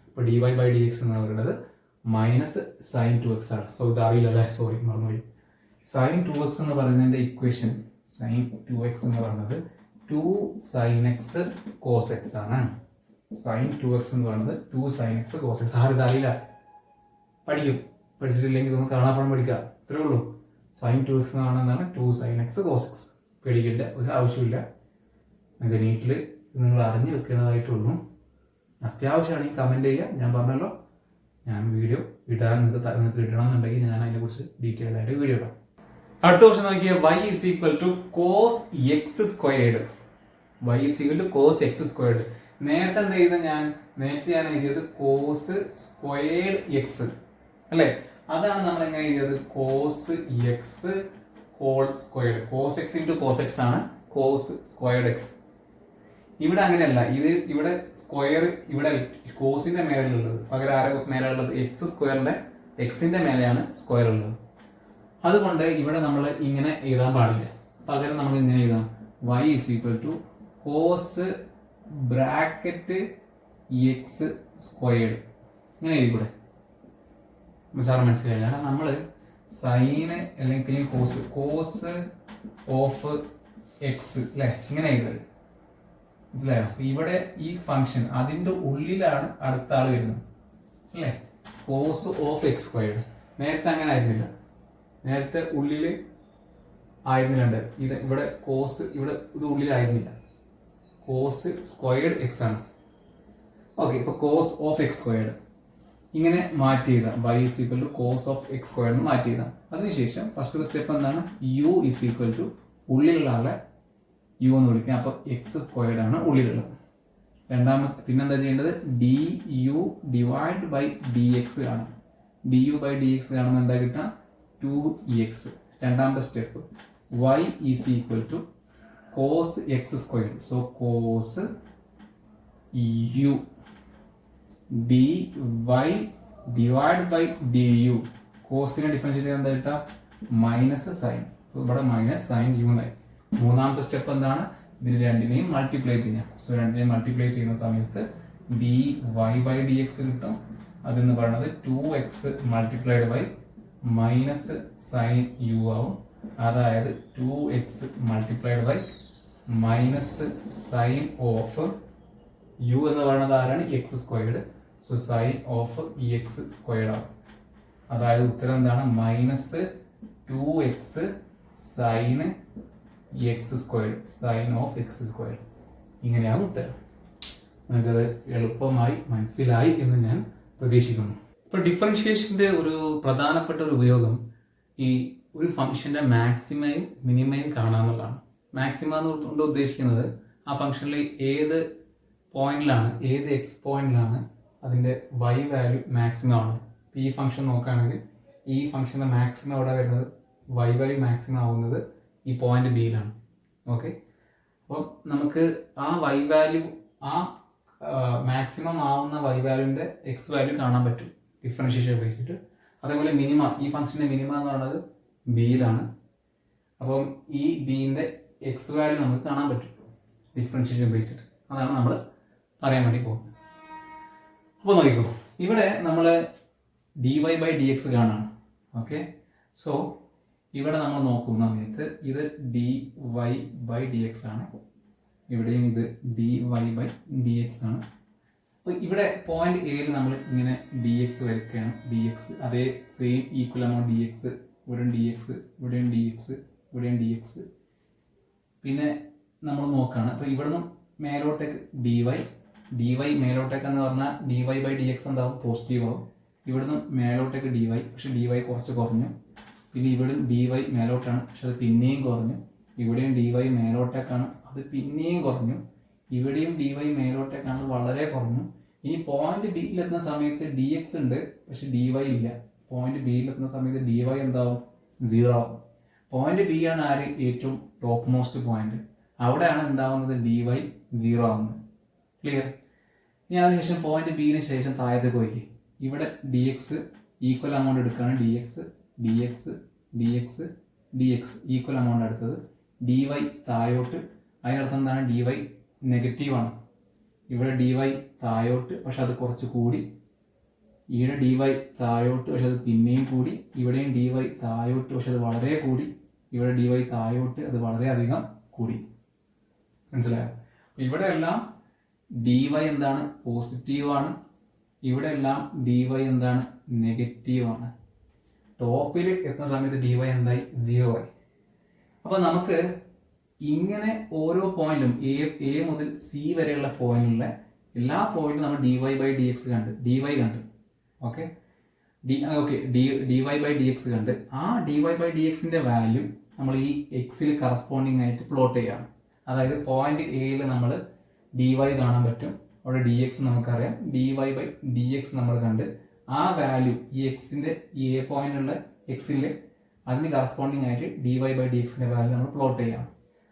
ഇപ്പോൾ d y by d x എന്ന് പറയുന്നത് മൈനസ് സൈൻ 2x ആണ്. സോ ഇത് അറിയില്ലല്ലേ, സോറി മറന്നുപോയി. സൈൻ 2x എന്ന് പറയുന്നതിൻ്റെ ഇക്വേഷൻ, സൈൻ 2x എന്ന് പറയുന്നത് 2 സൈൻ എക്സ് കോസ് എക്സ് ആണ്. സൈൻ 2x എന്ന് പറയുന്നത് 2 സൈൻ എക്സ് കോസ് എക്സ്. ആരും ഇതറിയില്ല, പഠിക്കും, പഠിച്ചിട്ടില്ലെങ്കിൽ ഇതൊന്ന് കാണാപ്പാടം പഠിക്കുക, ഇത്രേ ഉള്ളൂ. സൈൻ 2x എന്ന് പറയുന്നതാണ് 2 സൈൻ എക്സ് കോസ് എക്സ്. പേടിക്കില്ല, ഒരു ആവശ്യമില്ല. നിങ്ങൾക്ക് നീറ്റിൽ നിങ്ങൾ അറിഞ്ഞു വെക്കേണ്ടതായിട്ടുള്ളൂ. അത്യാവശ്യമാണ് ഈ കമൻറ്റ് ചെയ്യുക. ഞാൻ പറഞ്ഞല്ലോ, ഞാൻ വീഡിയോ ഇടാൻ നിങ്ങൾക്ക് ഇടണമെന്നുണ്ടെങ്കിൽ ഞാൻ അതിനെക്കുറിച്ച് ഡീറ്റെയിൽ ആയിട്ട് വീഡിയോ ഇടാം. അടുത്ത ക്വസ്റ്റ്യൻ നോക്കിയാൽ y is equal to cos x squared. y is equal to cos x squared. നേരത്തെ എന്ത് ചെയ്ത, നേരത്തെ ഞാൻ എഴുതിയത് കോസ് സ്ക്വയർഡ് എക്സ് അല്ലേ, അതാണ് നമ്മൾ എങ്ങനെ എഴുതിയത്, cos x whole squared. Cos x into cos x ആണ് കോസ് സ്ക്വയർഡ് എക്സ്. ഇവിടെ അങ്ങനെയല്ല, ഇത് ഇവിടെ സ്ക്വയർ ഇവിടെ കോസിന്റെ മേലെയുള്ളത്, പകരം ആരെ മേലെയുള്ളത്, എക്സ് സ്ക്വയറിന്റെ എക്സിന്റെ മേലെയാണ് സ്ക്വയർ ഉള്ളത്. അതുകൊണ്ട് ഇവിടെ നമ്മൾ ഇങ്ങനെ എഴുതാൻ പാടില്ല, പകരം നമുക്ക് ഇങ്ങനെ എഴുതാം, y is equal to cos bracket x squared. ഇങ്ങനെ എഴുതിക്കൂടെ, സാറ് മനസ്സിലായില്ല. കാരണം നമ്മൾ സൈന് അല്ലെങ്കിൽ കോസ് ഓഫ് എക്സ് അല്ലേ, ഇങ്ങനെ എഴുതരുത്, മനസ്സിലായോ? ഇവിടെ ഈ ഫംഗ്ഷൻ അതിൻ്റെ ഉള്ളിലാണ് അടുത്ത ആൾ വരുന്നത് അല്ലേ, കോസ് ഓഫ് എക്സ് സ്ക്വയർഡ്. നേരത്തെ അങ്ങനെ ആയിരുന്നില്ല, നേരത്തെ ഉള്ളിൽ ആയിരുന്നില്ല. ഇത് ഇവിടെ കോസ്, ഇവിടെ ഇത് ഉള്ളിലായിരുന്നില്ല, കോസ് സ്ക്വയർഡ് എക്സ് ആണ്. ഓക്കെ, ഇപ്പോൾ കോസ് ഓഫ് എക്സ് സ്ക്വയർഡ് ഇങ്ങനെ മാറ്റി ചെയ്താൽ y is equal to cos of x squared മാറ്റി ചെയ്താൽ, അതിനുശേഷം ഫസ്റ്റ് സ്റ്റെപ്പ് എന്താണ്, u ഈസ് ഈക്വൽ ടു ഉള്ളിലുള്ള ആളെ u എന്ന് വിളിക്കാം. അപ്പോൾ എക്സ് സ്ക്വയർഡ് ആണ് ഉള്ളിലുള്ളത്. രണ്ടാമത്തെ പിന്നെന്താ ചെയ്യേണ്ടത്, d u divide by d x കാണാം. D u by d x കാണുമ്പോൾ എന്താ കിട്ടാം, 2x. രണ്ടാമത്തെ step y is equal to cos x squared. So cos u d y divide by d u. കോസിനെ ഡിഫറൻഷിയേറ്റ് ചെയ്യാൻ എന്താ കിട്ടാം, മൈനസ് സൈൻ. ഇവിടെ മൈനസ് സൈൻ യു എന്നായി. മൂന്നാമത്തെ സ്റ്റെപ്പ് എന്താണ്, ഇതിന് രണ്ടിനെയും മൾട്ടിപ്ലൈ ചെയ്യാം. സോ രണ്ടിനെയും മൾട്ടിപ്ലൈ ചെയ്യുന്ന സമയത്ത് d y by d x കിട്ടും. അതെന്ന് പറയുന്നത് 2x multiplied by minus sign u ആവും. അതായത് 2x multiplied by minus sin of u എന്ന് പറയുന്നത് ആരാണ്, x squared. So sin of x squared ആവും. അതായത് ഉത്തരം എന്താണ്, minus 2x sin x squared, sin of x squared. ഇങ്ങനെയാണ് ഉത്തരം. നിങ്ങൾക്കത് എളുപ്പമായി മനസ്സിലായി എന്ന് ഞാൻ പ്രതീക്ഷിക്കുന്നു. ഇപ്പോൾ ഡിഫറൻഷിയേഷൻ്റെ ഒരു പ്രധാനപ്പെട്ട ഒരു ഉപയോഗം ഈ ഒരു ഫംഗ്ഷൻ്റെ മാക്സിമയും മിനിമയും കാണാമെന്നുള്ളതാണ്. മാക്സിമ എന്നുകൊണ്ട് ഉദ്ദേശിക്കുന്നത് ആ ഫംഗ്ഷനിൽ ഏത് പോയിന്റിലാണ്, ഏത് എക്സ് പോയിന്റിലാണ് അതിൻ്റെ y വാല്യൂ മാക്സിമം ആണ്. ഇപ്പോൾ ഈ ഫംഗ്ഷൻ നോക്കുകയാണെങ്കിൽ ഈ ഫംഗ്ഷൻ്റെ മാക്സിമം എവിടെ വരുന്നത്, y വാല്യൂ മാക്സിമം ആവുന്നത് ഈ പോയിന്റ് ബിയിലാണ്. ഓക്കെ, അപ്പം നമുക്ക് ആ y വാല്യൂ ആ മാക്സിമം ആവുന്ന y വാല്യൂവിൻ്റെ എക്സ് വാല്യൂ കാണാൻ പറ്റും ഡിഫറൻഷിയേഷൻ ഉപയോഗിച്ചിട്ട്. അതേപോലെ മിനിമ, ഈ ഫംഗ്ഷൻ്റെ മിനിമ എന്ന് പറയുന്നത് ബിയിലാണ്. അപ്പം ഈ ബിൻ്റെ എക്സ് വാല്യൂ നമുക്ക് കാണാൻ പറ്റും ഡിഫറൻഷിയേഷൻ ഉപയോഗിച്ചിട്ട്. അതാണ് നമ്മൾ പറയാൻ വേണ്ടി പോകുന്നത്. അപ്പോൾ നോക്കിക്കോ, ഇവിടെ നമ്മൾ dy/dx കാണാണ്. ഓക്കെ, സോ ഇവിടെ നമ്മൾ നോക്കുന്ന സമയത്ത് ഇത് dy/dx ആണ്, ഇവിടെയും ഇത് dy/dx ആണ്. അപ്പോൾ ഇവിടെ പോയിന്റ് എയിൽ നമ്മൾ ഇങ്ങനെ dx വരയ്ക്കുകയാണ്. dx അതേ സെയിം ഈക്വൽ എമൗണ്ട് dx, ഇവിടെയും dx, ഇവിടെയും dx, ഇവിടെയും dx. പിന്നെ നമ്മൾ നോക്കുകയാണ്, അപ്പോൾ ഇവിടെ നിന്നും മേലോട്ടേക്ക് dy മേലോട്ടേക്ക് എന്ന് പറഞ്ഞാൽ dy/dx എന്താവും, പോസിറ്റീവ് ആവും. ഇവിടുന്ന് മേലോട്ടേക്ക് dy, പക്ഷെ dy കുറച്ച് കുറഞ്ഞു. പിന്നെ ഇവിടെയും dy മേലോട്ടാണ്, പക്ഷെ അത് പിന്നെയും കുറഞ്ഞു. ഇവിടെയും dy മേലോട്ടേക്കാണ്, അത് പിന്നെയും കുറഞ്ഞു. ഇവിടെയും dy മേലോട്ടേക്കാണ്, വളരെ കുറഞ്ഞു. ഇനി പോയിന്റ് ബിയിലെത്തുന്ന സമയത്ത് dx ഉണ്ട്, പക്ഷെ dy ഇല്ല. പോയിന്റ് ബിയിലെത്തുന്ന സമയത്ത് dy എന്താവും, 0 ആവും. പോയിന്റ് ബി ആണ് ആര്, ഏറ്റവും ടോപ്പ് മോസ്റ്റ് പോയിന്റ്. അവിടെയാണ് എന്താവുന്നത്, dy 0 ആവുന്നത്. ക്ലിയർ? ഇനി അതിനുശേഷം പോയിന്റ് ബിയിന് ശേഷം താഴത്തേക്ക് പോയി ഇവിടെ dx ഈക്വൽ എമൗണ്ട് എടുക്കുകയാണ്. dx ഈക്വൽ എമൗണ്ട് എടുത്തത്. dy താഴോട്ട്, അതിനർത്ഥം എന്താണ്, dy നെഗറ്റീവാണ്. ഇവിടെ dy താഴോട്ട്, പക്ഷെ അത് കുറച്ച് കൂടി. ഇവിടെ dy താഴോട്ട്, പക്ഷെ അത് പിന്നെയും കൂടി. ഇവിടെയും dy താഴോട്ട്, പക്ഷെ അത് വളരെ കൂടി. ഇവിടെ dy താഴോട്ട്, അത് വളരെ അധികം കൂടി. മനസ്സിലായോ? ഇവിടെ എല്ലാം dy എന്താണ്, പോസിറ്റീവാണ്. ഇവിടെ എല്ലാം dy എന്താണ്, നെഗറ്റീവാണ്. ടോപ്പിൽ എത്തുന്ന സമയത്ത് dy എന്തായി, 0 ആയി. അപ്പോൾ നമുക്ക് ഇങ്ങനെ ഓരോ പോയിന്റും എ മുതൽ സി വരെയുള്ള പോയിന്റിലുള്ള എല്ലാ പോയിന്റും നമ്മൾ dy/dx കണ്ട്, dy കണ്ട്. ഓക്കെ, dy/dx കണ്ട്. ആ dy/dxന്റെ വാല്യൂ നമ്മൾ ഈ എക്സിൽ കറസ്പോണ്ടിങ് ആയിട്ട് പ്ലോട്ട് ചെയ്യാണ്. അതായത് പോയിന്റ് എയിൽ നമ്മൾ dy കാണാൻ പറ്റും, അവിടെ dx നമുക്കറിയാം. dy/dx നമ്മൾ കണ്ട് ആ വാല്യൂ ഈ എക്സിന്റെ ഈ എ പോയിന്റുള്ള എക്സിൽ അതിന് കറസ്പോണ്ടിങ് ആയിട്ട് dy/dxന്റെ വാല്യൂ നമ്മൾ പ്ലോട്ട് ചെയ്യണം.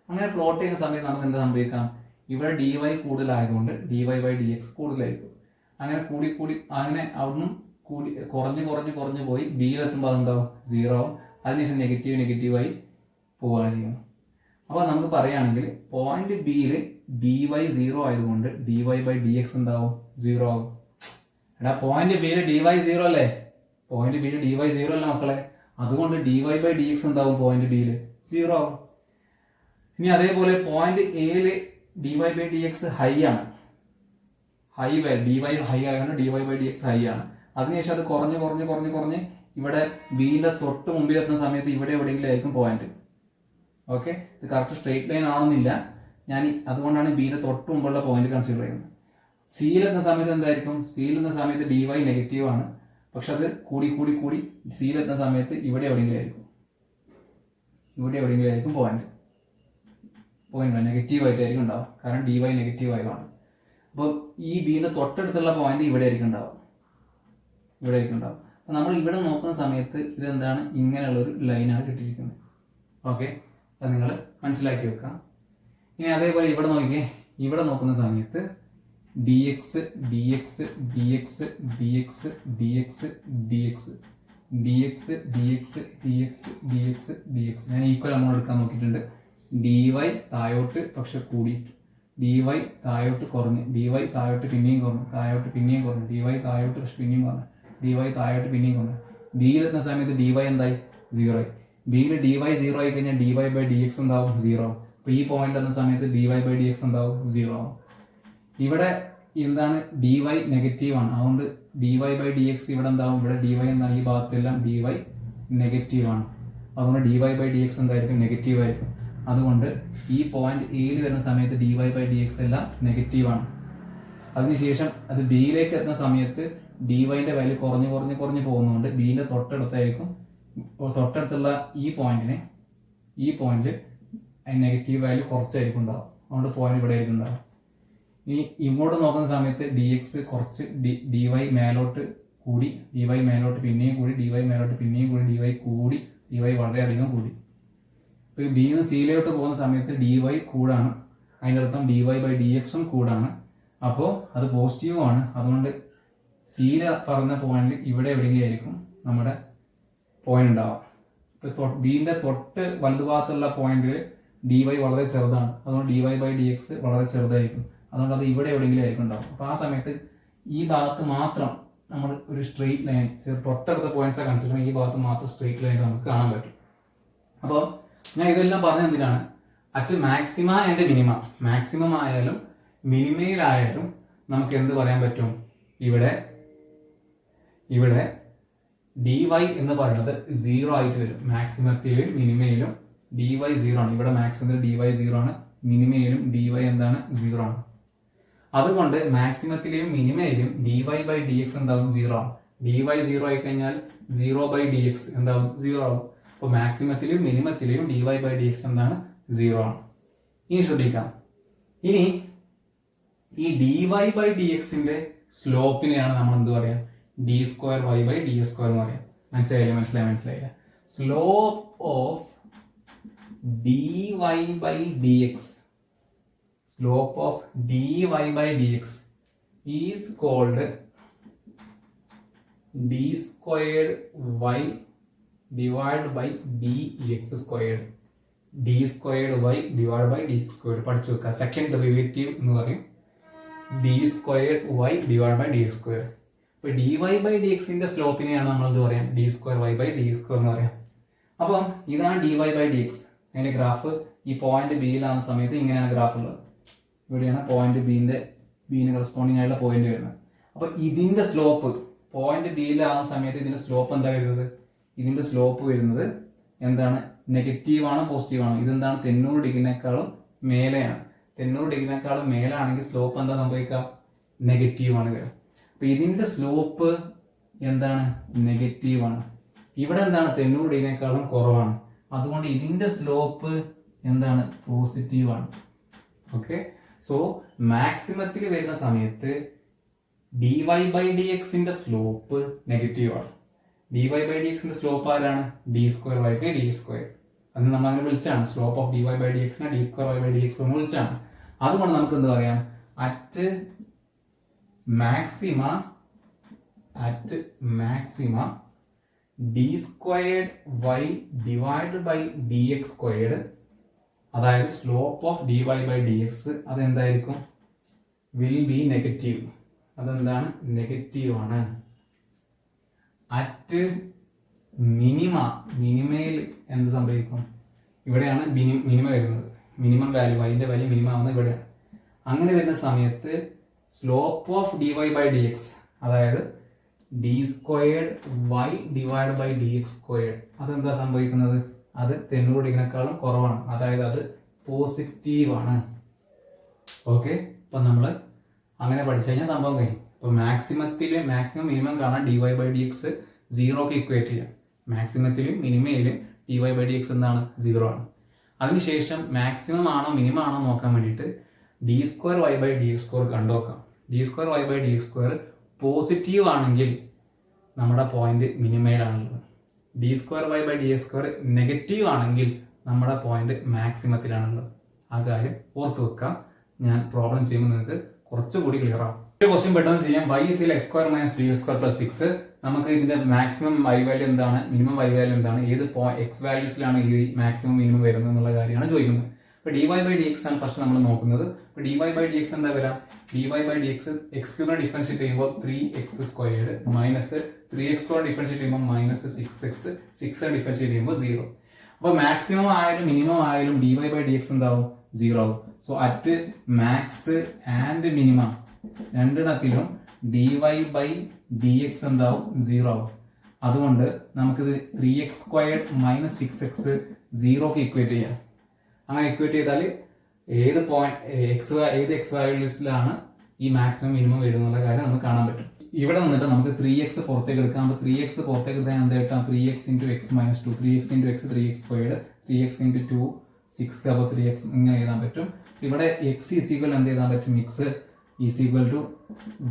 അങ്ങനെ പ്ലോട്ട് ചെയ്യുന്ന സമയത്ത് നമുക്ക് എന്താ സംഭവിക്കാം, ഇവിടെ dy കൂടുതലായതുകൊണ്ട് dy/dx കൂടുതലായിരിക്കും. അങ്ങനെ കൂടി അങ്ങനെ അവിടുന്ന് കൂടി കുറഞ്ഞ് പോയി ബിയിലെത്തുമ്പോൾ അതെന്താവും, 0 ആവും. അതിനുശേഷം നെഗറ്റീവായി പോവുകയാണ് ചെയ്യുന്നത്. അപ്പോൾ നമുക്ക് പറയുകയാണെങ്കിൽ പോയിന്റ് ബിയിൽ dy 0 ആയതുകൊണ്ട് dy/dx എന്താവും, 0 ആവും. എടാ പോയിന്റ് ബിയിൽ dy 0 അല്ലേ, പോയിന്റ് ബിയിൽ dy 0 അല്ലേ മക്കളെ, അതുകൊണ്ട് dy/dx എന്താവും, പോയിന്റ് ബിയിൽ 0 ആവും. ഇനി അതേപോലെ പോയിന്റ് എയിൽ dy/dx ഹൈ ആണ്, dy ഹൈ ആയതുകൊണ്ട് dy/dx ഹൈ ആണ്. അതിനുശേഷം അത് കുറഞ്ഞ് ഇവിടെ ബിയുടെ തൊട്ട് മുമ്പിലെത്തുന്ന സമയത്ത് ഇവിടെ എവിടെയെങ്കിലും ആയിരിക്കും പോയിന്റ്. ഓക്കെ, ഇത് കറക്റ്റ് സ്ട്രെയിറ്റ് ലൈൻ ആണെന്നില്ല, ഞാൻ അതുകൊണ്ടാണ് ബിയുടെ തൊട്ട് മുമ്പുള്ള പോയിന്റ് കൺസിഡർ ചെയ്യുന്നത്. സിയിലെത്തുന്ന സമയത്ത് എന്തായിരിക്കും, സിയിലെത്തുന്ന സമയത്ത് dy നെഗറ്റീവ് ആണ്, പക്ഷെ അത് കൂടി സിയിലെത്തുന്ന സമയത്ത് ഇവിടെ എവിടെയെങ്കിലും ആയിരിക്കും പോയിന്റ് നെഗറ്റീവ് ആയിട്ടായിരിക്കും ഉണ്ടാവുക, കാരണം dy നെഗറ്റീവ് ആയതാണ്. അപ്പോൾ ഈ ബിയുടെ തൊട്ടടുത്തുള്ള പോയിന്റ് ഇവിടെ ആയിരിക്കും ഉണ്ടാവുക. അപ്പോൾ നമ്മൾ ഇവിടെ നോക്കുന്ന സമയത്ത് ഇതെന്താണ്, ഇങ്ങനെയുള്ളൊരു ലൈനാണ് കിട്ടിയിരിക്കുന്നത്. ഓക്കെ, അത് നിങ്ങൾ മനസ്സിലാക്കി വെക്കാം. ഇനി അതേപോലെ ഇവിടെ നോക്കിക്കേ, ഇവിടെ നോക്കുന്ന സമയത്ത് dx ഞാൻ ഈക്വൽ എമൗണ്ട് എടുക്കാൻ നോക്കിയിട്ടുണ്ട്. dy താഴോട്ട് പക്ഷെ കൂടി, dy താഴോട്ട് കുറഞ്ഞ്, dy താഴോട്ട് പിന്നെയും കുറഞ്ഞു, dy താഴോട്ട് പക്ഷെ പിന്നെയും കുറഞ്ഞു, dy താഴോട്ട് പിന്നെയും കുറഞ്ഞു. ബിയിലെത്തുന്ന സമയത്ത് dy എന്തായി, 0 ആയി. ബിയിൽ dy 0 ആയി കഴിഞ്ഞാൽ dy/dx എന്താവും, 0 ആവും. അപ്പോൾ ഈ പോയിന്റ് എന്ന സമയത്ത് dy/dx എന്താവും, 0 ആവും. ഇവിടെ എന്താണ്, dy നെഗറ്റീവ് ആണ്, അതുകൊണ്ട് dy/dx ഇവിടെ എന്താവും, ഇവിടെ dy എന്താണ്, ഈ ഭാഗത്തെല്ലാം dy നെഗറ്റീവ് ആണ്, അതുകൊണ്ട് dy/dx എന്തായിരിക്കും, നെഗറ്റീവ് ആയിരിക്കും. അതുകൊണ്ട് ഈ പോയിന്റ് എയിൽ വരുന്ന സമയത്ത് dy/dx എല്ലാം നെഗറ്റീവാണ്. അതിനുശേഷം അത് ബിയിലേക്ക് എത്തുന്ന സമയത്ത് ഡിവൈൻ്റെ വാല്യൂ കുറഞ്ഞ് പോകുന്നതുകൊണ്ട് ബിൻ്റെ തൊട്ടടുത്തുള്ള ഈ പോയിന്റിൽ നെഗറ്റീവ് വാല്യൂ കുറച്ചായിരിക്കും ഉണ്ടാവും, അതുകൊണ്ട് പോയിന്റ് ഇവിടെ ആയിരിക്കും ഉണ്ടാവും. ഇനി ഇങ്ങോട്ട് നോക്കുന്ന സമയത്ത് dx കുറച്ച് dy മേലോട്ട് കൂടി, dy മേലോട്ട് പിന്നെയും കൂടി, dy മേലോട്ട് പിന്നെയും കൂടി, dy വളരെയധികം കൂടി. ഇപ്പോൾ ബിന്ന് സിയിലോട്ട് പോകുന്ന സമയത്ത് dy കൂടാണ്, അതിൻ്റെ അർത്ഥം dy/dx കൂടാണ്. അപ്പോൾ അത് പോസിറ്റീവുമാണ്. അതുകൊണ്ട് സിയിൽ പറഞ്ഞ പോയിന്റ് ഇവിടെ എവിടെയെങ്കിലും ആയിരിക്കും നമ്മുടെ പോയിന്റ് ഉണ്ടാവാം. ഇപ്പോൾ ബിന്റെ തൊട്ട് വലതുഭാഗത്തുള്ള പോയിന്റിൽ ഡി വൈ വളരെ ചെറുതാണ്, അതുകൊണ്ട് d y by d x വളരെ ചെറുതായിരിക്കും. അതുകൊണ്ട് അത് ഇവിടെ എവിടെയെങ്കിലും ആയിരിക്കും ഉണ്ടാവും. അപ്പോൾ ആ സമയത്ത് ഈ ഭാഗത്ത് മാത്രം നമ്മൾ ഒരു സ്ട്രെയിറ്റ് ലൈൻ, തൊട്ടടുത്ത പോയിന്റ്സ് കൺസിഡർ ഈ ഭാഗത്ത് മാത്രം സ്ട്രെയിറ്റ് ലൈൻ നമുക്ക് കാണാൻ പറ്റും. അപ്പോൾ ഞാൻ ഇതെല്ലാം പറഞ്ഞ എന്തിനാണ്, at maxima and minima, maximum ആയാലും മിനിമയിലായാലും നമുക്ക് എന്ത് പറയാൻ പറ്റും, ഇവിടെ ഡി വൈ എന്ന് പറയുന്നത് 0 ആയിട്ട് വരും. മാക്സിമത്തിലും മിനിമയിലും ഡി വൈ 0 ആണ്. ഇവിടെ മാക്സിമത്തിൽ ഡി വൈ 0 ആണ്, മിനിമയിലും ഡി വൈ എന്താണ് 0 ആണ്. അതുകൊണ്ട് മാക്സിമത്തിലെയും മിനിമയിലും d y by d x എന്താവും 0 ആണ്. ഡി വൈ 0 ആയി കഴിഞ്ഞാൽ 0 ബൈ ഡി എക്സ് എന്താവും 0 ആവും. അപ്പോൾ മാക്സിമത്തിലെയും മിനിമത്തിലെയും d y by d x എന്താണ് 0 ആണ്. ഇനി ശ്രദ്ധിക്കാം, ഇനി ഈ ഡി വൈ ബൈ ഡി എക്സിന്റെ സ്ലോപ്പിനെയാണ് നമ്മൾ എന്ത് പറയാം, d square y by d s square എന്ന് പറയാം. മനസ്സിലായില്ല. Slope of d y by d x, slope of d y by d x is called d squared y divide by d x squared. D squared y divide by d x squared പഠിച്ചു വെക്കുക. Second derivative എന്ന് പറയും d squared y divide by d x square. ഇപ്പോൾ d y by d എക്സിന്റെ സ്ലോപ്പിനെയാണ് നമ്മൾ എന്ത് പറയാം, d square y by d x square എന്ന് പറയാം. അപ്പം ഇതാണ് d y by d x. അതിന്റെ ഗ്രാഫ് ഈ പോയിന്റ് ബിയിലാകുന്ന സമയത്ത് ഇങ്ങനെയാണ് ഗ്രാഫ് ഉള്ളത്. ഇവിടെയാണ് പോയിന്റ് ബിന് കറസ്പോണ്ടിങ് ആയിട്ടുള്ള പോയിന്റ് വരുന്നത്. അപ്പൊ ഇതിന്റെ സ്ലോപ്പ് പോയിന്റ് ബിയിലാകുന്ന സമയത്ത് ഇതിന്റെ സ്ലോപ്പ് എന്താ വരുന്നത്, ഇതിന്റെ സ്ലോപ്പ് വരുന്നത് എന്താണ്, നെഗറ്റീവ് ആണോ പോസിറ്റീവ് ആണോ, ഇതെന്താണ് 90 ഡിഗ്രിനേക്കാളും മേലെയാണ്. 90 ഡിഗ്രിനേക്കാളും മേലാണെങ്കിൽ സ്ലോപ്പ് എന്താ സംഭവിക്കാം, നെഗറ്റീവ് ആണ് വരിക. അപ്പൊ ഇതിന്റെ സ്ലോപ്പ് എന്താണ്, നെഗറ്റീവ് ആണ്. ഇവിടെ എന്താണ് 90 ഡിഗ്രിനേക്കാളും കുറവാണ്, അതുകൊണ്ട് ഇതിന്റെ സ്ലോപ്പ് എന്താണ്, പോസിറ്റീവ് ആണ്. ഓക്കെ, സോ മാക്സിമത്തിൽ വരുന്ന സമയത്ത് ഡി വൈ ബൈ ഡി എക്സിന്റെ സ്ലോപ്പ് നെഗറ്റീവ് ആണ്. ഡി വൈ ബൈ ഡി എക്സിന്റെ സ്ലോപ്പ് ആരാണ്, d square y by d x square. അത് നമ്മൾ അങ്ങനെ വിളിച്ചാണ്, slope of d y by d എക്സിനെ d square y by d x എന്ന് വിളിച്ചാണ്. അതുകൊണ്ട് നമുക്ക് എന്ത് പറയാം, at maxima d squared y divide by d x squared, അതായത് slope of d y by d x അതെന്തായിരിക്കും, വിൽ ബി നെഗറ്റീവ്. അതെന്താണ്, നെഗറ്റീവ് ആണ്. അറ്റ് മിനിമയിൽ എന്ത് സംഭവിക്കും, ഇവിടെയാണ് മിനിമം വരുന്നത്, മിനിമം വാല്യൂ, വൈൻ്റെ വാല്യൂ മിനിമം ആവുന്നത് ഇവിടെയാണ്. അങ്ങനെ വരുന്ന സമയത്ത് slope of d y by d x, അതായത് d squared y divide by d x squared, അതെന്താ സംഭവിക്കുന്നത്, അത് 90 ഡിഗ്രിനേക്കാളും കുറവാണ്, അതായത് അത് പോസിറ്റീവ് ആണ്. ഓക്കെ, ഇപ്പൊ നമ്മൾ അങ്ങനെ പഠിച്ചു കഴിഞ്ഞാൽ സംഭവം കഴിഞ്ഞു. ഇപ്പൊ മാക്സിമം മിനിമം കാണാൻ d y by d x 0ക്ക് ഇക്വേറ്റ് ചെയ്യാം. മാക്സിമത്തിലും മിനിമയിലും d y by d x എന്താണ്, 0 ആണ്. അതിനുശേഷം മാക്സിമം ആണോ മിനിമം ആണോ നോക്കാൻ വേണ്ടിയിട്ട് d square y by d x square കണ്ടുനോക്കാം. D square y by d x square positive ആണെങ്കിൽ നമ്മുടെ പോയിന്റ് മിനിമയിലാണുള്ളത്. D square y by d x square negative ആണെങ്കിൽ നമ്മുടെ പോയിന്റ് മാക്സിമത്തിലാണുള്ളത്. ആ കാര്യം ഓർത്ത് വെക്കാം. ഞാൻ പ്രോബ്ലം ചെയ്യുമ്പോൾ നിങ്ങൾക്ക് കുറച്ചുകൂടി ക്ലിയർ ആവും. ഒരു ക്വസ്റ്റ്യൻ പെട്ടെന്ന് ചെയ്യാം. y is x square minus 3x square plus 6. നമുക്ക് ഇതിന്റെ മാക്സിമം y വാല്യൂ എന്താണ്, മിനിമം y വാല്യൂ എന്താണ്, ഏത് x വാല്യൂസിലാണ് ഈ മാക്സിമം മിനിമം വരുന്നത് എന്നുള്ള കാര്യമാണ് ചോദിക്കുന്നത്. ഇപ്പൊ dy by dx ആണ് ഫസ്റ്റ് നമ്മൾ നോക്കുന്നത്. ഇപ്പൊ dy by dx എന്താ വരാം, dy by dx x ക്യൂബിനെ ഡിഫറൻഷിയേറ്റ് ചെയ്യുമ്പോൾ 3x squared minus 3x square differentiate ചെയ്യുമ്പോൾ മൈനസ് 6x, 6 ഡിഫറൻഷിയേറ്റ് ചെയ്യുമ്പോൾ 0. അപ്പൊ മാക്സിമം ആയാലും മിനിമം ആയാലും dy by dx എന്താവും, 0 ആവും. So at max and minimum രണ്ടിടത്തിലും dy by dx എന്താവും, 0 ആവും. അതുകൊണ്ട് നമുക്കിത് 3x squared minus 6x 0ക്ക് equate ചെയ്യാം. അങ്ങനെ ഇക്വേറ്റ് ചെയ്താൽ ഏത് എക്സ് വാല്യൂസിലാണ് ഈ മാക്സിമം മിനിമം വരുന്നുള്ള കാര്യം നമുക്ക് കാണാൻ പറ്റും. ഇവിടെ നിന്നിട്ട് നമുക്ക് 3x പുറത്തേക്ക് എടുക്കാം. അപ്പോൾ 3x പുറത്തേക്ക് എടുത്താൽ എന്താ കിട്ടാം, 3x into X minus 2, 3x into X 3x squared, 3x into 2 6, അപ്പോൾ 3x ഇങ്ങനെ എഴുതാൻ പറ്റും. ഇവിടെ എക്സ് ഈസ് ഈക്വൽ എന്ത് എഴുതാൻ പറ്റും, എക്സ് ഈസ് ഈക്വൽ ടു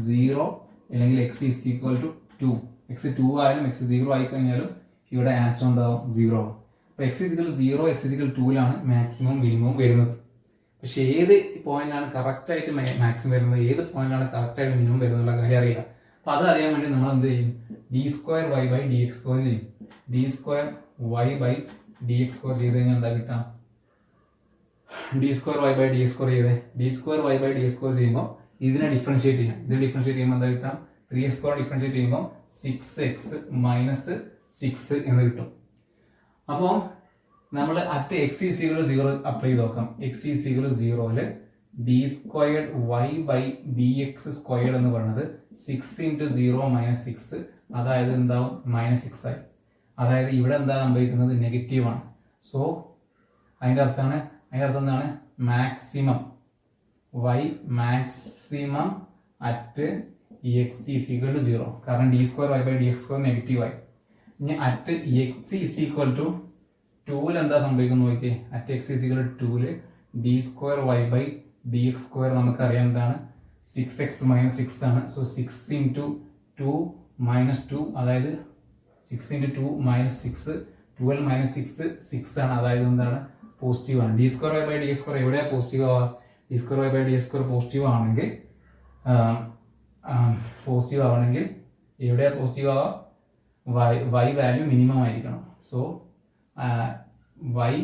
0 അല്ലെങ്കിൽ x is equal to 2. X 2 ആയാലും എക്സ് 0 ആയി കഴിഞ്ഞാലും ഇവിടെ ആൻസർ എന്താവും, 0 ആവും. അപ്പോൾ x is equal 0 x is equal 2ലാണ് മാക്സിമം മിനിമം വരുന്നത്. പക്ഷെ ഏത് പോയിന്റിലാണ് കറക്റ്റായിട്ട് മാക്സിമം വരുന്നത്, ഏത് പോയിന്റിലാണ് കറക്റ്റായിട്ട് മിനിമം വരുന്നുള്ള കാര്യം അറിയില്ല. അപ്പോൾ അത് അറിയാൻ വേണ്ടി നമ്മൾ എന്ത് ചെയ്യും, d²y/dx² ചെയ്യും. d²y/dx² ചെയ്ത് കഴിഞ്ഞാൽ എന്താ കിട്ടാം, d²y/dx² ചെയ്തേ, d²y/dx² ചെയ്യുമ്പോൾ ഇതിനെ ഡിഫറൻഷിയേറ്റ് ചെയ്യാം. ഇത് ഡിഫറൻഷിയേറ്റ് ചെയ്യുമ്പോൾ എന്താ കിട്ടാം, 3x² ഡിഫറൻഷിയേറ്റ് ചെയ്യുമ്പോൾ 6x - 6 എന്ന് കിട്ടും. അപ്പോൾ നമ്മൾ അറ്റ് x = 0 അപ്ലൈ ചെയ്ത് നോക്കാം. x = 0-ല് d²y/dx² എന്ന് പറയുന്നത് 6 × 0 - 6, അതായത് എന്താവും, -6 ആയി. അതായത് ഇവിടെ എന്താ സംഭവിക്കുന്നത്, നെഗറ്റീവാണ്. സോ അതിൻ്റെ അർത്ഥം എന്താണ്, മാക്സിമം അറ്റ് x = 0, കാരണം d²y/dx² നെഗറ്റീവായി. ഇനി അറ്റ് x = 2-ൽ എന്താ സംഭവിക്കുന്നത് നോക്കിയേ, അറ്റ് x = 2-ല് d²y/dx² നമുക്കറിയാം എന്താണ്, 6x - 6 ആണ്. സോ 6 × 2 - 2, അതായത് 6 × 2 - 6, 12 - 6 6 ആണ്. അതായത് എന്താണ്, പോസിറ്റീവാണ്. d²y/dx² എവിടെയാണ് പോസിറ്റീവ് ആവുക, d²y/dx² പോസിറ്റീവ് ആണെങ്കിൽ എവിടെയാണ് പോസിറ്റീവ് ആവുക, y വാല്യൂ മിനിമം ആയിരിക്കണം. So y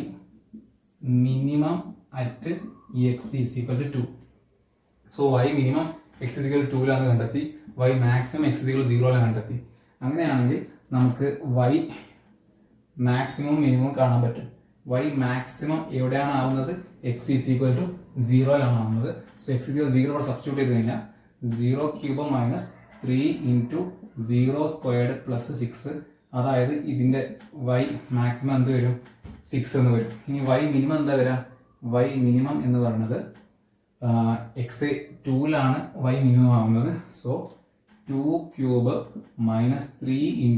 minimum at x = 2. So y minimum x = 2-ലാണ് കണ്ടെത്തി, y മാക്സിമം x = 0-ലാണ് കണ്ടെത്തി. അങ്ങനെയാണെങ്കിൽ നമുക്ക് y മാക്സിമം മിനിമം കാണാൻ പറ്റും. y മാക്സിമം എവിടെയാണ് ആവുന്നത്, x = 0-ലാണ് ആവുന്നത്. സോ x = 0 ഇവിടെ സബ്സ്റ്റിറ്റ്യൂട്ട് ചെയ്ത് കഴിഞ്ഞാൽ 0³ - 3 × 0² + 6, അതായത് ഇതിൻ്റെ y മാക്സിമം എന്ത് വരും, 6 എന്ന് വരും. ഇനി y മിനിമം എന്താ വരിക, y മിനിമം എന്ന് പറയുന്നത് x 2-ലാണ് y മിനിമം ആവുന്നത്. സോ 2³ - 3 ×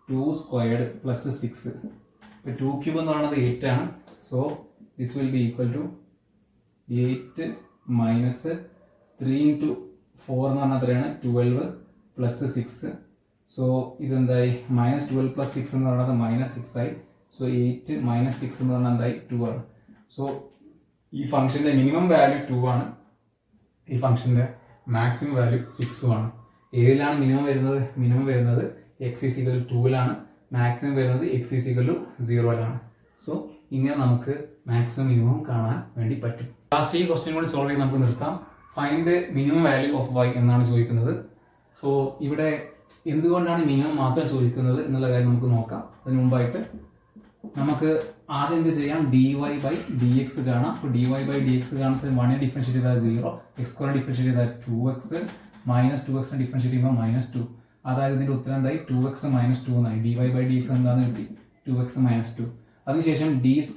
2² + 6. ഇപ്പോൾ 2³ എന്ന് പറയുന്നത് 8 ആണ്. So this will be equal to 8 - 3 × 4 എന്ന് പറഞ്ഞാൽ എത്രയാണ്, 12 + 6. സോ ഇതെന്തായി, -12 + 6 എന്ന് പറയുന്നത് -6 ആയി. സോ 8 - 6 എന്ന് പറഞ്ഞാൽ എന്തായി, 2 ആണ്. സോ ഈ ഫംഗ്ഷൻ്റെ മിനിമം വാല്യൂ 2 ആണ്, ഈ ഫംഗ്ഷൻ്റെ മാക്സിമം വാല്യൂ 6 ആണ്. ഏതിലാണ് മിനിമം വരുന്നത്, x = 2-ലാണ്, മാക്സിമം വരുന്നത് x = 0-ലാണ്. സോ ഇങ്ങനെ നമുക്ക് മാക്സിമം മിനിമം കാണാൻ വേണ്ടി പറ്റും. ലാസ്റ്റ് ഈ ക്വസ്റ്റ്യൻ കൂടി സോൾവ് ചെയ്ത് നമുക്ക് നിർത്താം. Find minimum value of y എന്നാണ് ചോദിക്കുന്നത്. സോ ഇവിടെ എന്തുകൊണ്ടാണ് മിനിമം മാത്രം ചോദിക്കുന്നത് എന്നുള്ള കാര്യം നമുക്ക് നോക്കാം. അതിന് മുമ്പായിട്ട് നമുക്ക് ആദ്യം എന്ത് ചെയ്യാം, dy/dx കാണാം. അപ്പോൾ dy/dx കാണാൻ 1 ഡിഫറൻഷിയേറ്റ് ചെയ്താൽ 0, x² ഡിഫറൻഷിയേറ്റ് ചെയ്താൽ 2x, -2x ഡിഫറൻഷിയേറ്റ് ചെയ്യുമ്പോൾ -2, അതായത് ഇതിൻ്റെ ഉത്തരം എന്തായി, 2x - 2 എന്നായി. dy/dx എന്താണെന്ന് കിട്ടി, 2x - 2. അതിനുശേഷം dy/dx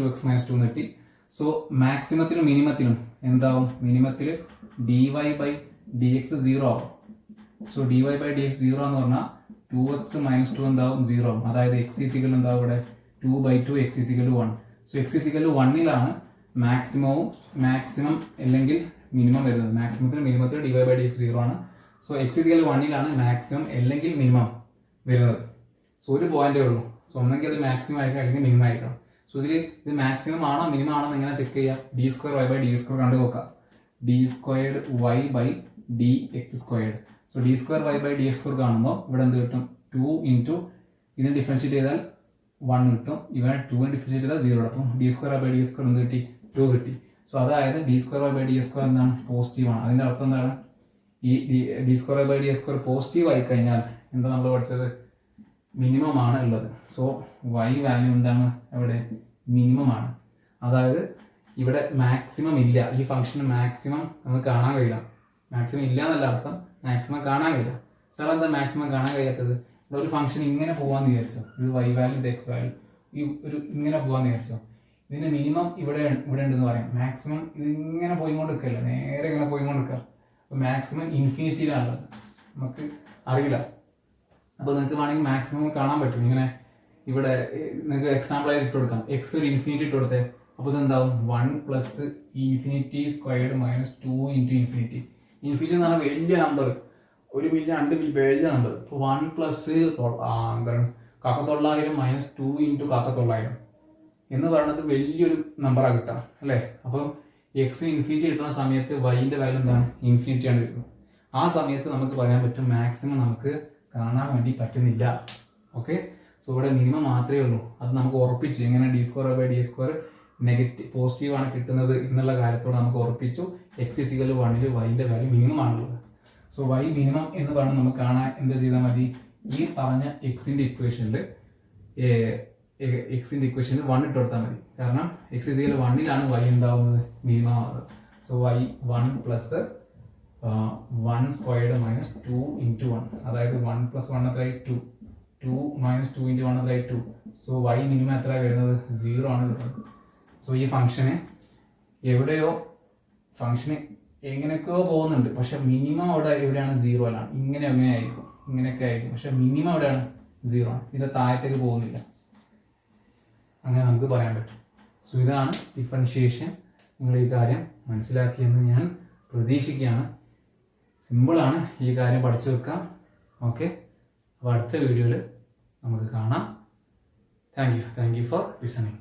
2x - 2 എന്ന് കിട്ടി. സോ മാക്സിമത്തിലും മിനിമത്തിലും എന്താവും, മിനിമത്തിൽ dy/dx 0 ആവും. സോ dy/dx 0 എന്ന് പറഞ്ഞാൽ 2x - 2 എന്താവും, 0 ആവും. അതായത് x = എന്താവും ഇവിടെ, 2/2, x = 1. സോ x = 1-ലാണ് മാക്സിമം അല്ലെങ്കിൽ മിനിമം വരുന്നത്. മിനിമത്തിൽ dy/dx 0 ആണ്. സോ x = 1-ലാണ് മാക്സിമം അല്ലെങ്കിൽ മിനിമം വരുന്നത്. സോ ഒരു പോയിന്റേ ഉള്ളൂ. സോ ഒന്നെങ്കിൽ അത് മാക്സിമം ആയിരിക്കണം അല്ലെങ്കിൽ മിനിമം ആയിരിക്കണം. സോ ഇത് മാക്സിമം ആണോ മിനിമം ആണോ എങ്ങനെ ചെക്ക് ചെയ്യുക, d²y/dx² കണ്ടു നോക്കാം. d²y/dx². സോ d²y/dx² കാണുമ്പോൾ ഇവിടെ എന്ത് കിട്ടും, 2 × ഇതിനെ ഡിഫറൻഷിയേറ്റ് ചെയ്താൽ 1 കിട്ടും, ഇവിടെ 2 ഡിഫറൻഷിയേറ്റ് ചെയ്താൽ 0. അപ്പം d²y/dx² എന്ത് കിട്ടി, 2 കിട്ടി. സോ അതായത് d²y/dx² എന്താണ്, പോസിറ്റീവാണ്. അതിൻ്റെ അർത്ഥം എന്താണ്, ഈ d²y/dx² പോസിറ്റീവ് ആയി കഴിഞ്ഞാൽ എന്താ നമ്മൾ പഠിച്ചത്, മിനിമം ആണ് ഉള്ളത്. സോ y വാല്യൂ എന്താണ്, ഇവിടെ മിനിമം ആണ്. അതായത് ഇവിടെ മാക്സിമം ഇല്ല, ഈ ഫംഗ്ഷന് മാക്സിമം നമുക്ക് കാണാൻ കഴിയില്ല. മാക്സിമം ഇല്ല എന്നല്ല അർത്ഥം, മാക്സിമം കാണാൻ കഴിയില്ല. സാർ എന്താ മാക്സിമം കാണാൻ കഴിയാത്തത്, ഇവിടെ ഒരു ഫംഗ്ഷൻ ഇങ്ങനെ പോകാമെന്ന് വിചാരിച്ചോ, ഇത് y വാല്യൂ ഇത് x വാല്യൂ, ഈ ഒരു ഇങ്ങനെ പോകാമെന്ന് വിചാരിച്ചോ, ഇതിന്റെ മിനിമം ഇവിടെ ഉണ്ടെന്ന് പറയാം. മാക്സിമം ഇത് ഇങ്ങനെ പോയിക്കൊണ്ട് നിൽക്കല്ല, നേരെ ഇങ്ങനെ പോയിക്കൊണ്ട് നിൽക്കുക. അപ്പോൾ മാക്സിമം ഇൻഫിനിറ്റിയിലാണുള്ളത്, നമുക്ക് അറിയില്ല. അപ്പോൾ നിങ്ങൾക്ക് വേണമെങ്കിൽ മാക്സിമം കാണാൻ പറ്റും. ഇങ്ങനെ ഇവിടെ നിങ്ങൾക്ക് എക്സാമ്പിളായിട്ട് ഇട്ട് കൊടുക്കാം, എക്സ് ഒരു ഇൻഫിനിറ്റി ഇട്ട് കൊടുത്തേ. അപ്പോൾ ഇതെന്താവും, 1 + ഇൻഫിനിറ്റി സ്ക്വയർഡ് - 2 × ഇൻഫിനിറ്റി. ഇൻഫിനിറ്റി എന്ന് പറഞ്ഞാൽ വലിയ നമ്പർ, 1 ബില്യൺ 2 ബില്യൺ വലിയ നമ്പർ. ഇപ്പോൾ 1 + എന്താണ് 900 - 2 × 900. എന്ന് പറയുന്നത് വലിയൊരു നമ്പറാണ് കിട്ടുക അല്ലേ. അപ്പം എക്സിന് ഇൻഫിനിറ്റി കിട്ടുന്ന സമയത്ത് വൈൻ്റെ വാല്യൂ എന്താണ്, ഇൻഫിനിറ്റി ആണ് വരുന്നത്. ആ സമയത്ത് നമുക്ക് പറയാൻ പറ്റും മാക്സിമം നമുക്ക് കാണാൻ വേണ്ടി പറ്റുന്നില്ല. ഓക്കെ, സോ ഇവിടെ മിനിമം മാത്രമേ ഉള്ളൂ. അത് നമുക്ക് ഉറപ്പിച്ചു. എങ്ങനെ d²/d² നെഗറ്റീവ് പോസിറ്റീവ് ആണ് കിട്ടുന്നത് എന്നുള്ള കാര്യത്തോട് നമുക്ക് ഉറപ്പിച്ചു. x=1 വൈൻ്റെ വാല്യൂ മിനിമം ആണുള്ളത്. സോ y മിനിമം എന്ന് പറഞ്ഞാൽ നമുക്ക് കാണാൻ എന്ത് ചെയ്താൽ മതി, ഈ പറഞ്ഞ എക്സിൻ്റെ ഇക്വേഷനിൽ 1 ഇട്ട് കൊടുത്താൽ മതി. കാരണം x=1 y എന്താവുന്നത്, മിനിമം ആവുന്നത്. സോ y 1 + 1² - 2 × 1, അതായത് 1 + 1 എത്രയായി 2, 2 - 2 × 1 എത്രയായി 2. സോ y മിനിമം എത്ര വരുന്നത്, 0 ആണ് വരുന്നത്. സോ ഈ ഫംഗ്ഷന് എവിടെയോ ഫംഗ്ഷന് എങ്ങനെയൊക്കെയോ പോകുന്നുണ്ട്, പക്ഷെ മിനിമം അവിടെ എവിടെയാണ്, 0 അല്ല. ഇങ്ങനെ ആയിരിക്കും, ഇങ്ങനെയൊക്കെ ആയിരിക്കും, പക്ഷെ മിനിമം എവിടെയാണ്, 0 ആണ്. ഇതിൻ്റെ താഴത്തേക്ക് പോകുന്നില്ല. അങ്ങനെ നമുക്ക് പറയാൻ പറ്റും. സോ ഇതാണ് ഡിഫറൻഷിയേഷൻ. നിങ്ങൾ ഈ കാര്യം മനസ്സിലാക്കിയെന്ന് ഞാൻ പ്രതീക്ഷിക്കുകയാണ്. സിമ്പിളാണ്, ഈ കാര്യം പഠിച്ചു വെക്കാം. ഓക്കെ, അപ്പോൾ അടുത്ത വീഡിയോയിൽ നമുക്ക് കാണാം. Thank you for listening.